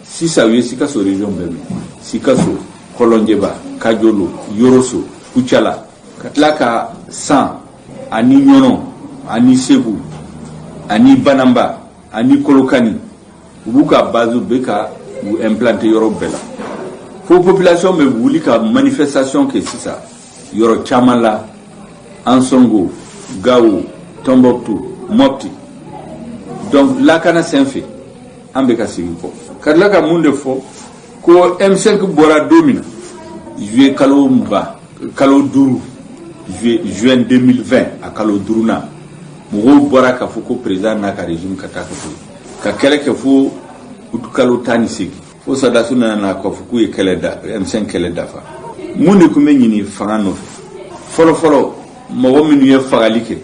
sisan u ye Sikaso région bɛɛ minɛ Sikaso Kɔlɔnjɛba Kajolo Yoroso Kucala ka tila ka San ani Ɲɔnɔ ani Segu ani Banamba ani Kolokani u b'u ka base bɛ ka u implanter yɔrɔ bɛɛ la fo population bɛ wuli ka manifestation kɛ sisan yɔrɔ caman la Ansongo Gao Tombouctou Mopti donc lakana senfɛ an bɛ ka segin kɔ ka tila ka mun de fɔ ko M5 bɔra don min na juillet kalo 5 juin 2020 a kalo 5nan mɔgɔw bɔra k'a fɔ ko président n'a ka régime ka taa ka kɛlɛ kɛ fo kalo 18 fo sɔrɔdasiw nana k'a fɔ k'u ye M5 kɛlɛ dafa mun de tun bɛ ɲini fanga nɔfɛ fɔlɔfɔlɔ mɔgɔ minnu ye fagali kɛ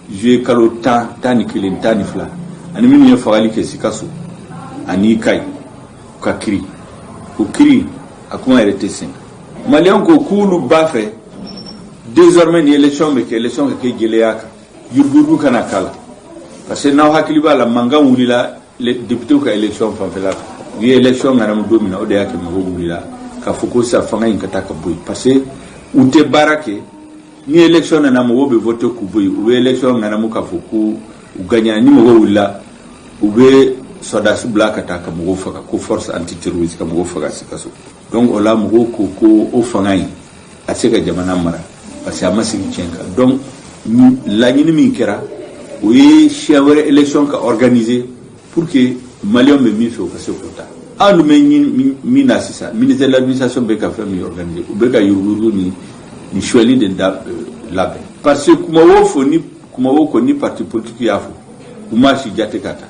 juillet kalo 10, 11, 12 ani minnu ye fagali kɛ Sikaso ani Kayi ka kiri o kiri a kuma yɛrɛ tɛ sen maliyɛnw ko k'olu b'a fɛ désormais ni élection bɛ kɛ élection ka kɛ jɛlenya kan yurugu kana k'a la parce que n'aw hakili b'a la mankan wulila députés ka élection fanfɛla kan u ye élection ŋanamu don min na o de y'a kɛ mɔgɔw wulila k'a fɔ ko sisan fanga in ka taa ka bɔ yen parce que u tɛ baara kɛ ni élection nana mɔgɔw bɛ voter k'u bɔ yen u bɛ élection ŋanamu k'a fɔ ko u gagnera ni mɔgɔw wulila u bɛ sɔrɔdasi bila ka taa ka mɔgɔw faga ko force antiterroriste ka mɔgɔw faga Sikaso donc o la mɔgɔw ko o fanga in a se ka jamana mara parce que a ma sigi tiɲɛ kan donc laɲini min kɛra Oui, chèvre élection qu'a organisé pour que Maliens me mifent au passé au quota. Ah, nous menons ça. Ministère de l'administration Beka fait mieux organiser. Ou Beka Yururu ni choisi de l'abbé. Parce que Kumawo koni parti politique yafo. Uma si jate kata.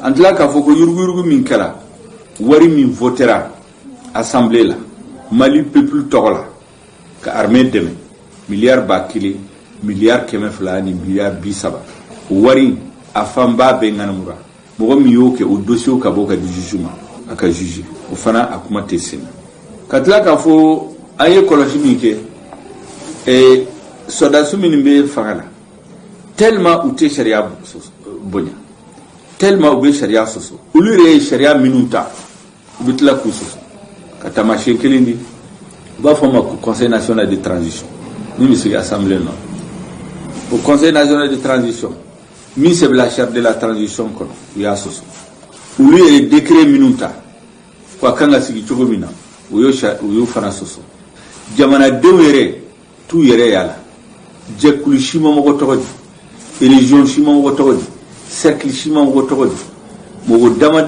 Antla ka foko Yururu min kala. Wari min votera assemblée là. Mali peuple tola. Ka armée deme. Milliard bakili, milliard kemeflani, milliard bisaba. Wari afamba benganamura. Mogo miyoke o dossier ka boka di jugement aka juger o fana akuma tesina katla ka fo aye koloshi mike e sodasu minimbe fagala tellement ou te sharia bonya tellement ou be sharia soso ulure sharia minuta bitla kusoso katama shekelindi ba fama ko conseil national de transition ni monsieur assemblée non au conseil national de transition mi c'est la charte de la transition kono ya soso ulu e décret minuta kwa kanga sigi chogo mina uyo fana soso jamana dewere tu yere yala jekulu shima mo togodi religion shima mo togodi cercle shima mo togodi mo dama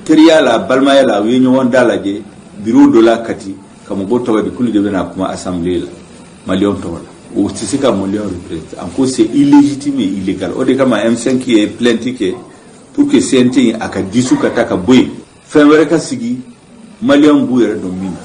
teriyala balma yala uyo nyon dalaje bureau de la kati kamo go togodi kuli de bena kuma assemblée la malion togola ou c'est que Maliens représente. Encore c'est illégitime et illégal. Au début, M5 qui est plaintiqué pour que CNT aka disu kataka boy. Fenwere ka sigi Maliens bouyer domine.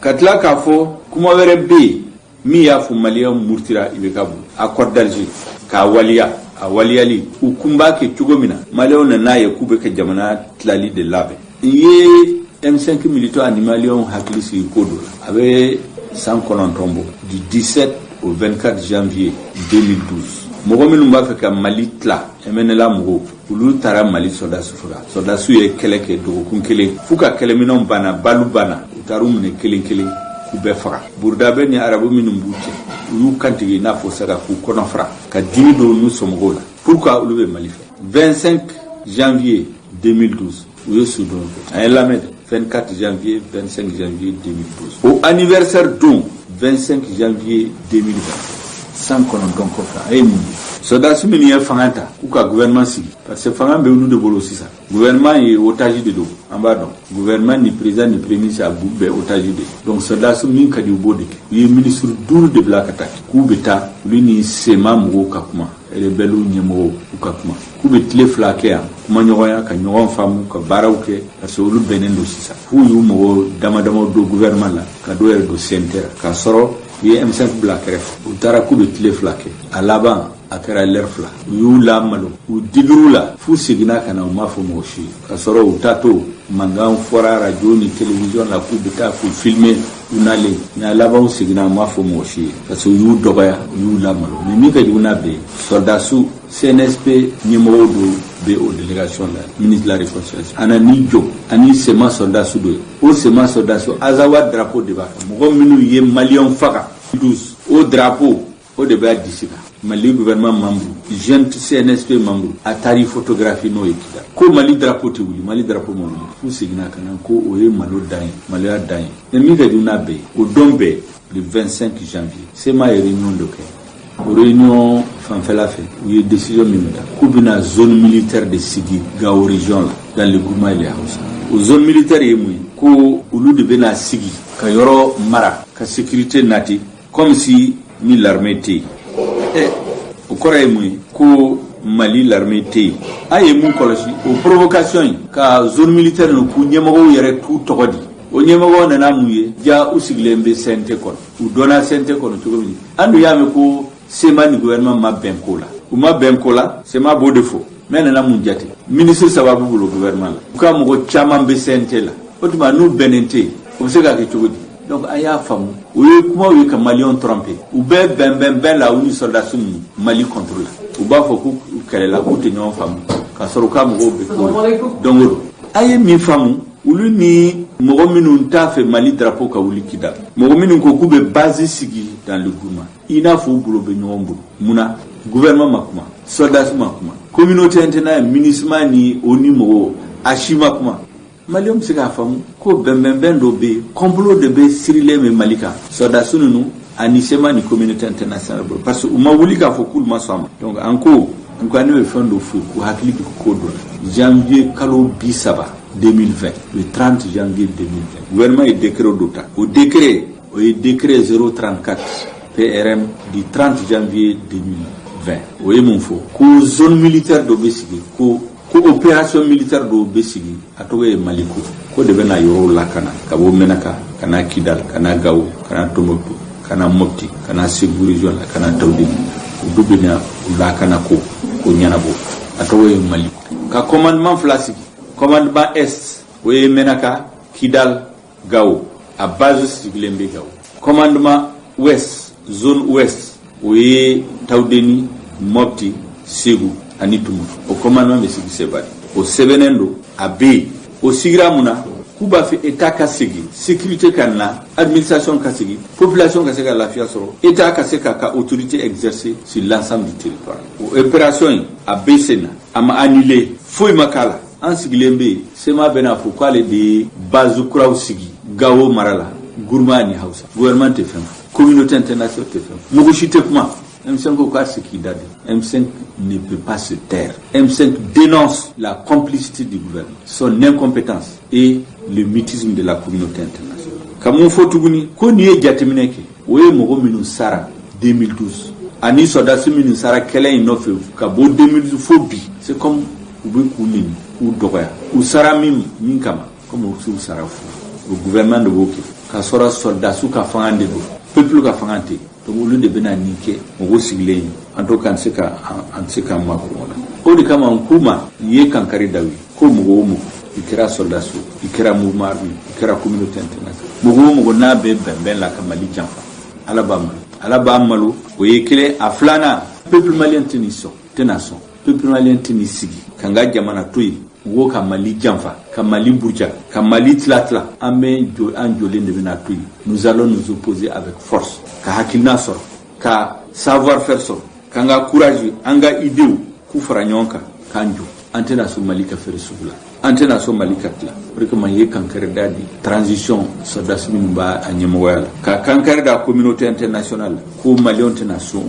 Katla kafo kuma were be mi ya fu Maliens murtira ibekabu. Accord d'Alger ka walia a waliali u kumba ke tugomina Maliens na ye kube ka jamana tlali de labe. Ye M5 militaire animalion hakilisi kodo avec sans tombo du 17 au 24 janvier 2012. Mogo minnu b'a fɛ ka Mali tila MNLA mogo olu taara Mali soldats faga soldats ye kɛlɛ kɛ dɔgɔkun kelen f'u ka kɛlɛminɛnw banna balu banna u taara u minɛ kelen kelen k'u bɛɛ faga Burdabe ni arabu minnu b'u cɛ u y'u kantigi n'a fɔ saga k'u kɔnɔ fara ka dimi don n'u somɔgɔw la pourquoi olu bɛ Mali fɛ 25 janvier 2012 u ye Soudan a ye lamɛn 24 janvier 25 janvier 2012 au anniversaire don 25 janvier 2020 sans qu'on en confie et soldats minnu ye fanga ta k'u ka gouvernement sigi parce que fanga bɛ olu de bolo sisan gouvernement ye otage de don an b'a dɔn gouvernement ni président ni premier ministre a bɛɛ otage de donc soldats min ka di u b'o de kɛ u ye ministre 5 de bila ka taa k'u bɛ taa olu ni sema mɔgɔw ka kuma rebelles ɲɛmɔgɔw u ka kuma k'u bɛ tile 2 kɛ yan kuma ɲɔgɔnya ka ɲɔgɔn faamu ka baaraw kɛ parce que olu bɛnnen don sisan f'u y'u mɔgɔ damadamaw don gouvernement la ka dɔw yɛrɛ don CNT k'a sɔrɔ u ye M5 bila kɛrɛfɛ u taara k'u bɛ tile 2 kɛ a laban a kɛra l'heure 2 u y'u lamalo u digiru la f'u seginna ka na u m'a fɔ mɔgɔ si ka sɔrɔ u t'a to mankan fɔra radio ni télévision la k'u bɛ taa k'u filmer u nalen mais a laban u seginna u m'a fɔ mɔgɔ si parce que u y'u dɔgɔya u y'u lamalo mais min ka jugu n'a bɛɛ ye soldats CNSP ɲɛmɔgɔw do bɛ o délégation la ministre de la réconciliation ana ni jɔ ani sema soldats do ye o sema soldats Azawa drapeau de b'a kan mɔgɔ minnu ye Maliens faga 12 o drapeau o de b'a disi kan Mali gouvernement membre jeune CNSP membre a taari photographie n'o ye kita ko Mali drapeau tɛ wuli Mali drapeau ma wuli f'u seginna ka na ko o ye malo dan ye maloya dan ye mais min ka jugu n'a bɛɛ ye o don bɛɛ le 25 janvier sema ye réunion dɔ kɛ o réunion fanfɛla fɛ u ye décision min ta k'u bɛna zone militaire de sigi Gao région la dans le Gouma et les Hausa o zone militaire ye mun ye ko olu de bɛna sigi ka yɔrɔ mara ka sécurité nati comme si ni l'armée tɛ yen o kɔrɔ ye mun ye ko Mali l'armée tɛ yen a ye mun kɔlɔsi o provocation ka zone militaire no k'u ɲɛmɔgɔw yɛrɛ t'u tɔgɔ di o ɲɛmɔgɔw nana mun ye ja u sigilen bɛ CNT kɔnɔ u donna CNT kɔnɔ cogo min an dun y'a mɛn ko sema ni gouvernement ma bɛn ko la u ma bɛn ko la sema b'o de fɔ mais nana mun jate ministre sababu bolo gouvernement la u ka mɔgɔ caman bɛ CNT la o tuma n'u bɛnnen tɛ yen o bɛ se ka kɛ cogo di donc a y'a faamu o ye kumaw ye ka Maliens tromper u bɛɛ bɛn la u ni soldats ninnu Mali contre la u b'a fɔ k'u kɛlɛla k'u tɛ ɲɔgɔn faamu ka sɔrɔ k'a mɔgɔw bɛ ko donc o don a ye min faamu olu ni mɔgɔ minnu t'a fɛ Mali drapeau ka wuli kida mɔgɔ minnu ko k'u bɛ base sigi dans le Gouma i n'a fɔ u bolo bɛ ɲɔgɔn bolo munna gouvernement ma kuma soldats ma kuma communauté internationale MINUSMA ni o ni mɔgɔw a si ma kuma Maliens bɛ se k'a faamu ko bɛnbɛnbɛn dɔ bɛ yen complot de bɛ sirilen bɛ Mali kan soldats ninnu ani sema ni communauté internationale bolo parce que u ma wuli k'a fɔ k'olu ma sɔn a ma donc an ko ko ane fond do fu ko hakili ko do janvier kalo bisaba 2020 le 30 janvier 2020 gouvernement est décret d'ota au décret 034 PRM du 30 janvier 2020 oye mon fo ko zone militaire do besigi ko opération militaire do besigi atowe maliko ko de bena yoro lakana kabo menaka kana Kidal kana Gao kana Tombouctou kana Mopti kana Ségou region kana Tawdi dubina lakana ko nyanabo atowe maliko ka commandement flasiki commandement est oye menaka Kidal Gao à base siglembe Gao commandement ouest zone ouest oye Tawdeni Mopti Ségou ani tumu o commandement be sigi sebari o sebenendo abe o sigira muna kuba fi état ka sigi sécurité kanna administration ka sigi population ka sega lafiya soro état ka sega ka autorité exercer sur l'ensemble du territoire o opération abe sena ama annulé foi makala en sigilembe sema bena fo kwale de bazu kraw sigi gawo marala gourmani hausa gouvernement te fem communauté internationale te fem mugushite kuma M5 au cas qui date. M5 ne peut pas se taire. M5 dénonce la complicité du gouvernement, son incompétence et le mutisme de la communauté internationale. Comme on faut tout dire, qu'on y est diatémineke, oué mogo minu sara 2012. Ani soda minu sara kele inofe kabo 2012 phobie. C'est comme oube kounini ou doya ou sara mim kama comme ou sara fou. Le gouvernement de Boki, ka sora soldat sou ka fangande do, peuple ka fangante. Donc au lieu de bena nike on sigle en tout cas anseka makona o de kama nkuma ye kankari dawi ko mugo ikira soldasu ikira mouvement ikira communauté internationale mugo na be bemben la kamali jamfa alabama lo o yekele aflana peuple malien tenason peuple malien tenisigi kanga jamana toyi wo kamali jamfa kamali burja kamali tlatla anjolé de bena toyi nous allons nous opposer avec force ka hakilna sor ka savoir faire sor kanga courage anga ideu ku faranyonka kanjo antena so malika faire subula antena so malika tla pour man ye kankare dadi transition so dasmin ba anyemoyala ka kankare da communauté internationale ko malion tena so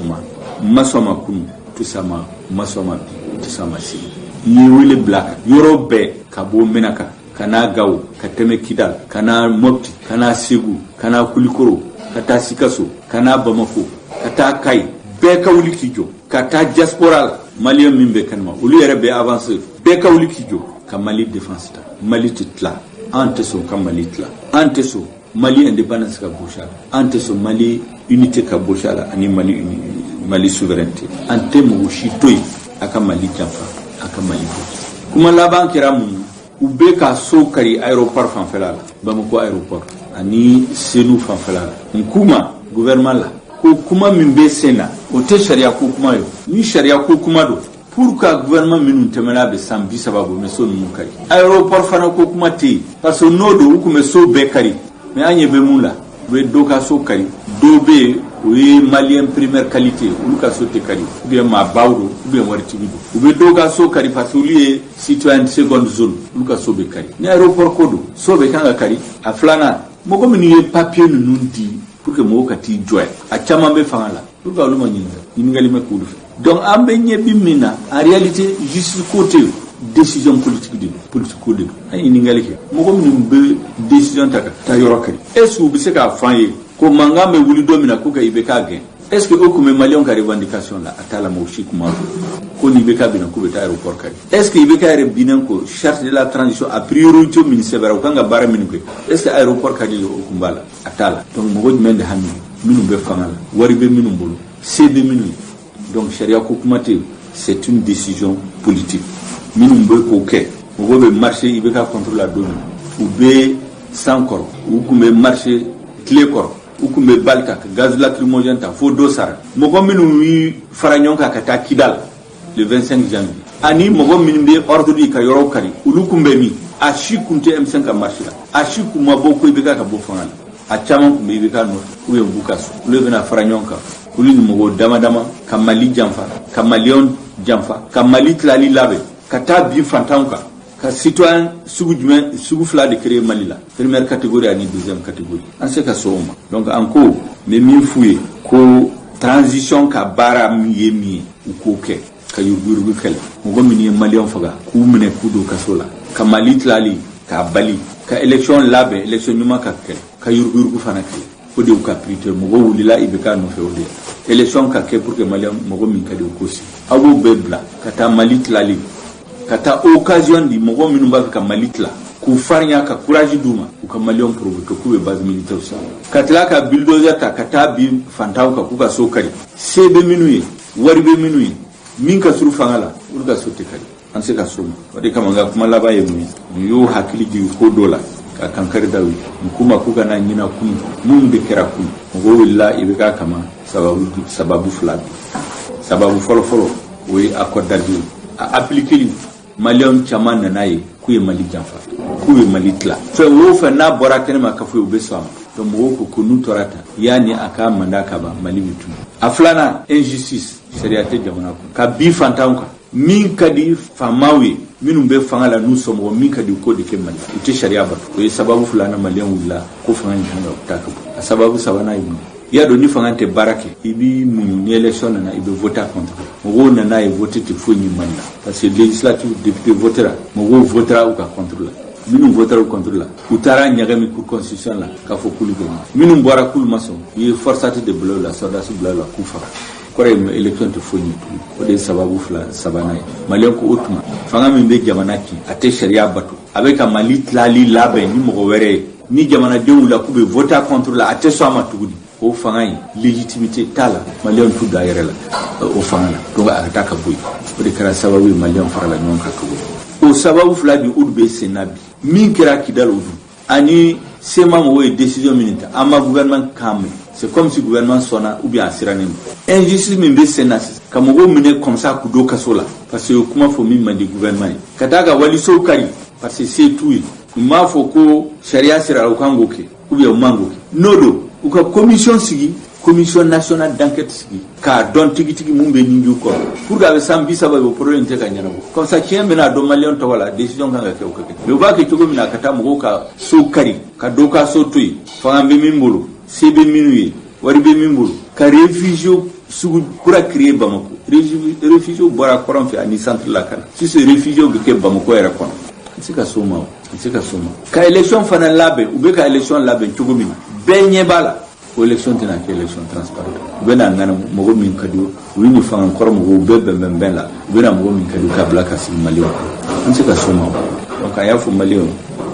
masoma kunu tusama masoma tusama si ni wile black yorobe kabo menaka kana Gao kateme Kidal kana Mopti kana Ségou kana Kulikoro kata Sikaso kana Bamako kata Kai beka wuli kijo kata diaspora malien mimbe kanma ulu yere be avancer beka wuli kijo ka Mali défense ta Mali titla anteso ka Mali tla anteso Mali indépendance ka bouchala anteso Mali unité ka bouchala ani Mali souveraineté antemo shitoy aka Mali jamfa aka Mali kuma laban kiramu ubeka so kari aéroport fanfelala Bamako aéroport ani senu fanfelala nkuma gouvernement la ko kuma mimbe sena o te sharia ko kuma yo ni sharia ko kuma do pour que gouvernement minun temela be sambi sababu me so nu kari aéroport fana ko kuma te parce que nodo ko me so be kari me anye be mula be doka so kari do be oui malien première qualité ou ka so te kari ou bien ma bawdo ou bien wartibido ou be doka so kari parce que lui citoyen seconde zone ou ka so be kari ni aéroport kodo so be kanga kari a flana mo ko ni papier nu ndi pour que mo ka ti joy a chama be fangala pour que luma ngali me kudu donc ambe nyebi mina en réalité juste côté décision politique de ay ni ngali ke mo ko be décision ta yorokari est-ce que se ka fanye ko mangame wuli domina ko ka ibeka gen est-ce que okume malion ka revendication la atala mo shi kuma ko ni beka bina ko beta aéroport kari est-ce que ibeka re binan ko charte de la transition a priorité au ministère bara ko nga bara min ko est-ce que aéroport kari yo okumbala atala donc mo godi mende hammi minu be fangal wari be minu mbulu cb minu donc sharia ko kumate c'est une décision politique minu mbe ko ke mo go be marché ibeka contre la donne ou be sankor ou kumbe marché clécor ou kumbe balka gaz lacrymogène ta fo dosar mo go minu wi faranyonka kata Kidal le 25 janvier ani mo go minu be ordre di ka yoro kari ulu kumbe mi a shikunte M5 marché a shikuma boko ibeka ka bo fangal a chaman kumbe ibeka no ou bukaso le bena faranyonka ulu ni mo go dama kamali jamfa kamalion jamfa kamali tlali labe kata bi fantanka ka citoyen sugu fla de créer Mali la première catégorie et deuxième catégorie en ce cas soma donc encore mais mi fouye ko transition ka bara mi ou ko ke ka yurgu kala mo min ye malion faga ku mine ku do kasola ka mali tlali ka bali ka election labe election nyuma ka kala ka yurgu fana kala ko de ka priter mo wulila ibeka no feode election ka ke pour que malion mo min kadi ko si abu bebla kata mali tlali kata occasion di mo min ba ka mali tla ku farnya ka courage duma ku ka malion provoque ku be base militaire sa katla ka bulldozer ta kata bi fantaw ka ku ka so kari sebe minuye warbe minuye min ka suru fangala urga so te kari an se ka so wadi kama ga kuma laba ye mu yo hakili ji ko dola ka kankari dawi kuma ku kana nyina ku mun be kera ku go willa ibe ka kama sababu fulabi sababu folo we akodda bi a appliquer malion chaman na nayi ku ye mali janfa ku ye mali tla so wo fa na bora kene makafu be so to mo ko kunu torata yani aka mandaka ba mali bitu aflana injustice seriate jamana ko ka bi fantanka min kadi famawi minum be fangala nu somo min kadi ko de ke mali ite sharia ba ko sababu fulana malian wula ko fangani tanga taka sababu sabana ibu ya do ni fangante barake ibi mun ni election na ibi voter contre mo na na voter te foni manna parce que législative député votera mo votera ou ka contre la minum votera ou contre la utara nyagami ku constitution la ka fo kulu go minum bora kul maso yi forçate de bleu la sodas bleu la kufa kore election te foni ko de sababu fla sabana malian ko utma fanga min be jamana ki ate sharia batu avec a mali tlali labe ni mo were ni jamana dewu la ku be voter contre la ate so ama tugudi o fangai légitimité tala malion tout daire la o fangala donc ataka boy o de kara sababu malion farala non ka ko o sababu flabi urbe senabi min kira kidal odu ani sema mo we décision minute ama gouvernement kamé c'est comme si gouvernement sona ou bien asiranen injustice min be senas kamogo mine comme ça ku do kasola parce que kuma fo min mandi gouvernement kataga wali so kari parce que c'est tout ma fo ko sharia sira o kangoke ou bien mangoke nodo ou ka commission sigi commission nationale d'enquête sigi ka don tigi mumbe ninju ko pour ga sambi sababu problème te ka nyana comme ça kien mena do malion to wala décision kan ga ke o kake me ba ke to go mina kata mo ka so kari ka do ka so toy fa ambe mimbulu sebe minuye wari be mimbulu ka réfugié sugu kura créer Bamako réfugié bora koron fi ani centre la kan si ce réfugié ke Bamako era kon sika soma ka élection fana labe ou be ka élection labe to mina benye bala ko election tena ke election transparent bena ngana mogo min kadu wini fanga kor mogo bemben la bena mogo min kadu ka blaka si malion on se ka soma donc aya fu malion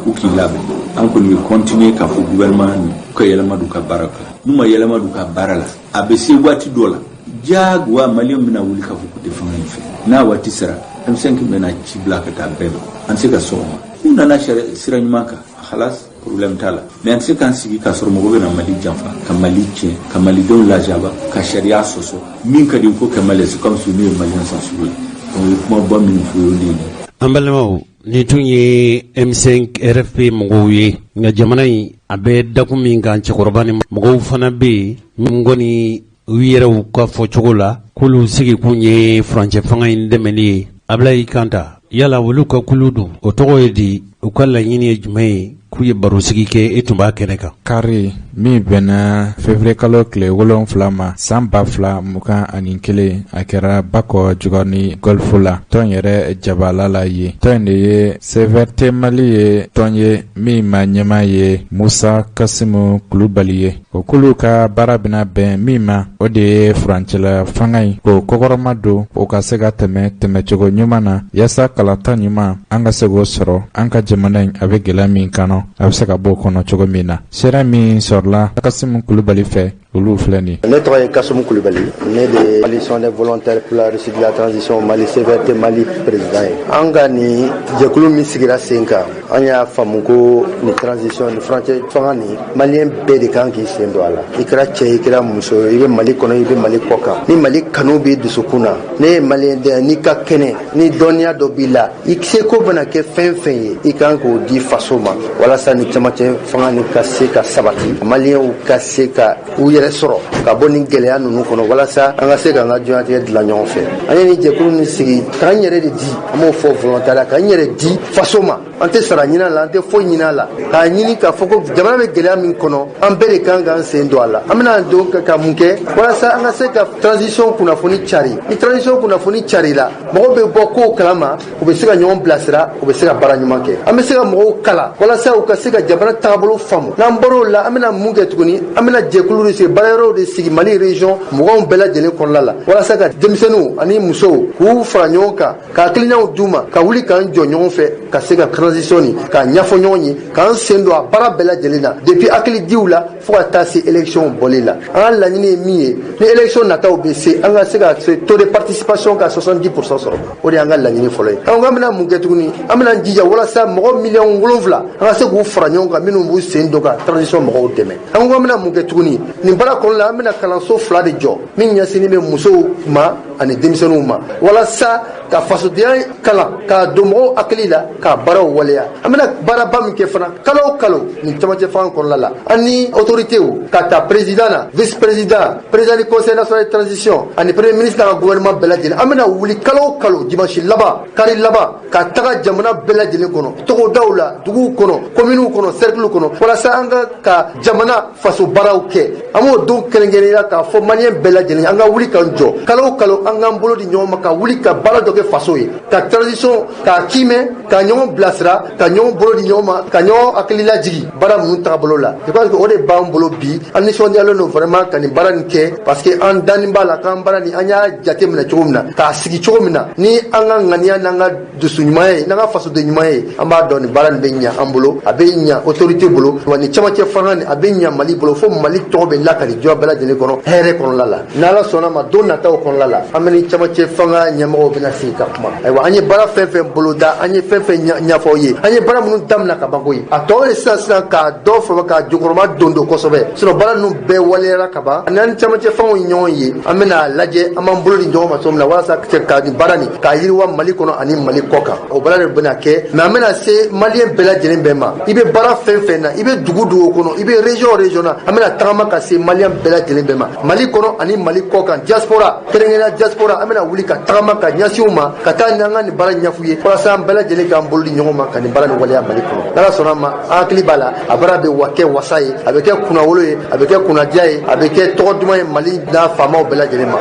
ou ki labe an ko ni continuer ka fu gouvernement ko yelama du ka baraka numa yelama du ka barala abesi wati dola jagwa malion bena wuli ka fu ko defanga fi na wati sara M5 bena ci blaka ta bebe an se ka soma una na sira nyumaka khalas problème tala mais en ce cas sigi ka soro mo na mali janfa ka mali tien ka mali don la jaba ka sharia soso min ka din ko ka mali comme su ni mali sans su donc mo bon min fu ni ambalmo ni tunye M5 RFP mogoye nga jamana yi abe dakumi nga ci qurbani mogo fana be ngoni wiyere ka fo chogola kulu sigi kunye France fanga indemeli ablay kanta yala wulu ka kuludu o togo yedi ukalla yini jumay kuye baro sigi ke etumba keneka kari mi bena février kalo kle wolon flama samba fla muka ani kele akera bako jugani golfula ton yere jabala la ye ton ye severte mali ye ton ye mi manyama ye Musa Kasimu Kulubali ye ko kulu ka barabina ben mima o de franchela fangai ko kokoroma do o ka sega teme chogo nyumana yasa kalata nyuma anga sego soro anka jamana avec gelami kano absaka bokono chogo mina sera mi sorla Kasimu Kulubali fe olu flani ne tɔgɔ ye Kasimu Kulubali ne de coalition des volontaires pour la réussite de la transition Mali CVT Mali président ye an ka ni jɛkulu min sigira sen kan an y'a faamu ko ni transition ni frontière fanga ni maliyɛn bɛɛ de kan k'i sen don a la i kɛra cɛ i kɛra muso i bɛ Mali kɔnɔ i bɛ Mali kɔ kan ni Mali kanu b'i dusukun na ne ye maliyɛn den n'i ka kɛnɛ ni dɔnniya dɔ b'i la i seko bɛna kɛ fɛn fɛn ye i kan k'o di faso ma walasa ni cɛmancɛ fanga ni ka se ka sabati maliyɛnw ka se ka u yɛrɛ sɔrɔ ka bɔ nin gɛlɛya ninnu kɔnɔ walasa an ka se k'an ka diɲɛlatigɛ dilan ɲɔgɔn fɛ. An ye nin jɛkulu nin sigi k'an yɛrɛ de di, an b'o fɔ volontariat k'an yɛrɛ di faso ma. An tɛ sara ɲini a la, an tɛ foyi ɲini a la. K'a ɲini k'a fɔ ko jamana bɛ gɛlɛya min kɔnɔ, an bɛɛ de kan k'an sen don a la. An bɛna don ka mun kɛ walasa an ka se ka transition kunnafoni cari. Ni transition kunnafoni cari la, mɔgɔw bɛ bɔ kow kalama, u bɛ se ka ɲɔgɔn bilasira, u bɛ se ka baara ɲuman kɛ. An bɛ se ka mɔgɔw kala walasa u ka se ka jamana taabolo faamu. N'an bɔr'o la, an bɛna mun kɛ tuguni? An bɛna jɛkulu de sigi, baarayɔrɔw de sigi Mali région mɔgɔw bɛɛ lajɛlen kɔnɔna la walasa ka denmisɛnninw ani musow k'u fara ɲɔgɔn kan, ka hakilinaw d'u ma, ka wuli k'an jɔ ɲɔgɔn fɛ, ka se ka transition nin k'a ɲɛfɔ ɲɔgɔn ye, k'an sen don a baara bɛɛ lajɛlen na depuis hakili diw la fo ka taa se élection bɔli la. An ka laɲini ye min ye, ni élection nataw bɛ se, an ka se ka taux de participation ka 70% sɔrɔ. O de y'an ka laɲini fɔlɔ ye. An ko an bɛna mun kɛ tuguni? An bɛna jija walasa mɔgɔ miliyɔn 7 an ka se k'u fara ɲɔgɔn kan minnu b'u sen don ka transition mɔgɔw dɛmɛ. An ko an bɛna mun kɛ tuguni? Nin baara kɔnɔna la an bɛna kalanso 2 de jɔ min ɲɛsinnen bɛ musow ma ani denmisɛnninw ma walasa ka fasodenya kalan k'a don mɔgɔw hakili la k'a baaraw waleya. An bɛna baaraba min kɛ fana kalo o kalo nin camancɛ fanga kɔnɔna la an ni autoritéw ka taa président na vice président président du conseil national de transition ani premier ministre ka gouvernement bɛɛ lajɛlen an bɛna wuli kalo o kalo dimanche laban kari laban ka taga jamana bɛɛ lajɛlen kɔnɔ togodaw la duguw kɔnɔ communew kɔnɔ cercle kɔnɔ walasa an ka jamana faso baaraw kɛ. An b'o don kɛrɛnkɛrɛnnenya k'a fɔ maliyɛn bɛɛ lajɛlen an ka wuli k'an jɔ kalo o kalo an k'an bolo di ɲɔgɔn ma ka wuli ka baara dɔ kɛ faso ye ka transition k'a kiimɛ ka ɲɔgɔn bilasira ka ɲɔgɔn bolo di ɲɔgɔn ma ka ɲɔgɔn hakili lajigi baara ninnu taabolo la. Je pense que o de b'an bolo bi an nisɔndiyalen don vraiment ka nin baara nin kɛ parce que an dannen b'a la k'an baara nin an y'a jate minɛ cogo min na k'a sigi cogo min na ni an ka ŋaniya n'an ka dusu ɲuman ye n'an ka fasoden ɲuman ye an b'a dɔn nin baara nin bɛ ɲɛ an bolo a bɛ ɲɛ autorité bolo wa nin camancɛ fanga nin a bɛ ɲɛ Mali bolo fo Mali tɔgɔ bɛ lakali jɔ bɛɛ lajɛlen kɔnɔ hɛrɛ kɔnɔna la. N'Ala sɔnna ma don nataw kɔnɔna la an bɛ ni camancɛ fanga ɲɛmɔgɔw bɛna sigi ka kuma. Ayiwa an ye baara fɛn fɛn bolo da an ye fɛn fɛn ɲɛfɔ ye an ye baara minnu daminɛ ka ban koyi a tɔ ye sisan k'a dɔ fɔlɔ ka jokɔrɔma don kosɛbɛ sinon baara ninnu bɛɛ waleyara ka ban n'an camancɛ fɛnw ye ɲɔgɔn ye an bɛna lajɛ an b'an bolo di ɲɔgɔn ma cogo min na walasa ka nin baara nin k'a yiriwa Mali kɔnɔ ani Mali kɔ kan o baara de bɛna kɛ mais an bɛna se maliyɛn bɛɛ lajɛlen bɛɛ ma i bɛ baara fɛn fɛn na i bɛ dugu kɔnɔ i bɛ région na an bɛna tagama ka se maliyɛn bɛɛ lajɛlen bɛɛ ma Mali kɔnɔ ani Mali kɔ kan diaspora kɛrɛnkɛrɛnnenya diaspora an bɛna wuli ka tagama ka ɲɛsin u ma ka taa n'an ka nin baara ɲɛf'u ye walasa an bɛɛ lajɛlen k'an bolo di ɲɔgɔn ma ka nin baara nin waleya Mali kɔnɔ. N'Ala sɔnna ma an hakili b'a la a baara bɛ kɛ wasa ye a bɛ kɛ kunnawolo ye a bɛ kɛ kunnadiya ye a bɛ kɛ tɔgɔ duman ye Mali n'a faamaw bɛɛ lajɛlen ma.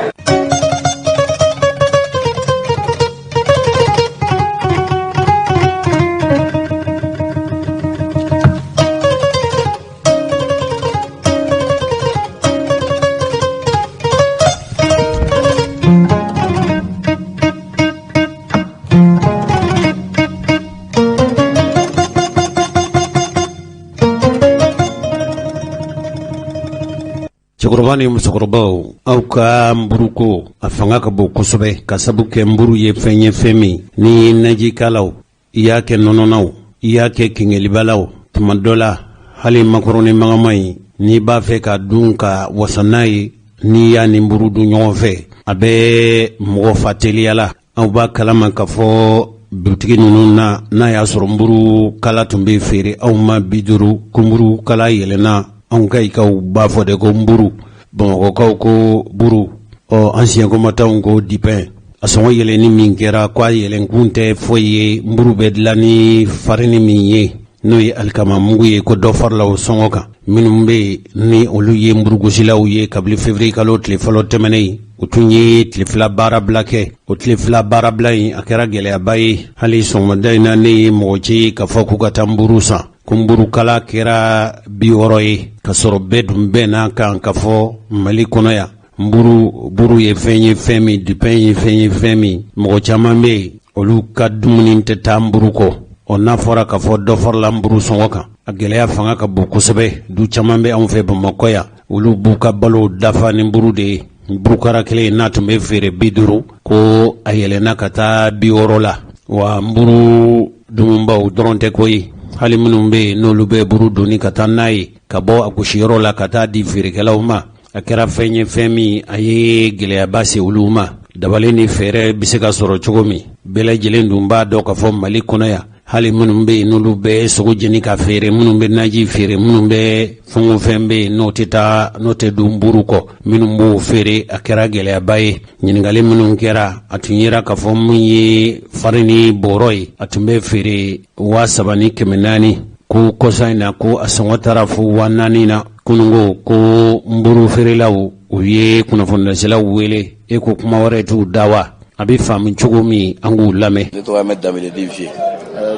Cɛkɔrɔba ni musokɔrɔbaw aw ka mburu ko a fanga ka bon kosɛbɛ ka sabu kɛ mburu ye fɛn ye fɛn min ni najikalaw i y'a kɛ nɔnɔnaw i y'a kɛ kingelibalaw tuma dɔ la hali makɔrɔni magama ye n'i b'a fɛ ka dun ka wasa n'a ye n'i y'a ni mburu dun ɲɔgɔn fɛ a bɛ mɔgɔ fa teliya la aw b'a kalama ka fɔ dutigi ninnu na n'a y'a sɔrɔ mburu kala tun bɛ feere aw ma 50 ko mburu kala yɛlɛnna anw ka ikaw b'a fɔ de ko mburu bamakɔkaw ko buru an siɲɛkomatanw ko dipɛn a sɔngɔ yɛlɛnni min kɛra ko a yɛlɛnkun tɛ foyi ye mburu bɛ dilan ni farini min ye n'o ye alikama mugu ye ko dɔ farala o sɔngɔ kan minnu bɛ ni olu ye mburugosilaw ye kabili février kalo tile fɔlɔ tɛmɛnen o tun ye tile 2 baarabila kɛ o tile 2 baarabila in a kɛra gɛlɛyaba ye hali sɔgɔmada in na ne ye mɔgɔ ci ka fɔ k'u ka taa mburu san ko mburukala kɛra 60 ye ka sɔrɔ bɛɛ dun bɛɛ n'a kan ka fɔ Mali kɔnɔ yan buru ye fɛn ye fɛn min dupɛn ye fɛn ye fɛn min mɔgɔ caman bɛ yen olu ka dumuni tɛ taa mburu kɔ n'a fɔra ka fɔ dɔ farala mburu sɔngɔ kan a gɛlɛya fanga ka bon kosɛbɛ du caman bɛ anw fɛ Bamakɔ yan olu b'u ka balo dafa ni mburu de ye mburukara kelen n'a tun bɛ feere 50 ko a yɛlɛnna ka taa 60 la wa mburu dumunbaw dɔrɔn tɛ koyi hali minnu bɛ yen n'olu bɛ buru doni ka taa n'a ye ka bɔ a gosiyɔrɔ la ka taa di feerekɛlaw ma a kɛra fɛn ye fɛn min a ye gɛlɛyaba se olu ma dabali ni fɛɛrɛ bɛ se ka sɔrɔ cogo min bɛɛ lajɛlen dun b'a dɔn ka fɔ Mali kɔnɔ yan hali minnu bɛ yen n'olu bɛ sogo jeni ka feere, minnu bɛ naji feere, minnu bɛ fɛn o fɛn bɛ yen n'o tɛ don buru kɔ, minnu b'o feere a kɛra gɛlɛyaba ye. Ɲininkali minnu kɛra a tun yera k'a fɔ mun ye farini bɔrɔ ye a tun bɛ feere 3,400 ko kɔsa in na ko a sɔngɔ taara fo 4,000 na. Kunungo ko mburu feerelaw u ye kunnafonidilaw wele ko kuma wɛrɛ t'u da wa a bɛ faamu cogo min an k'u lamɛn. Ne tɔgɔ Ahmed Dambele Divier.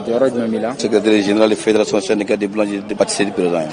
Jɔyɔrɔ jumɛn b'i la? Secrétaire général Fédération syndicale des boulangers de pâtisserie du président.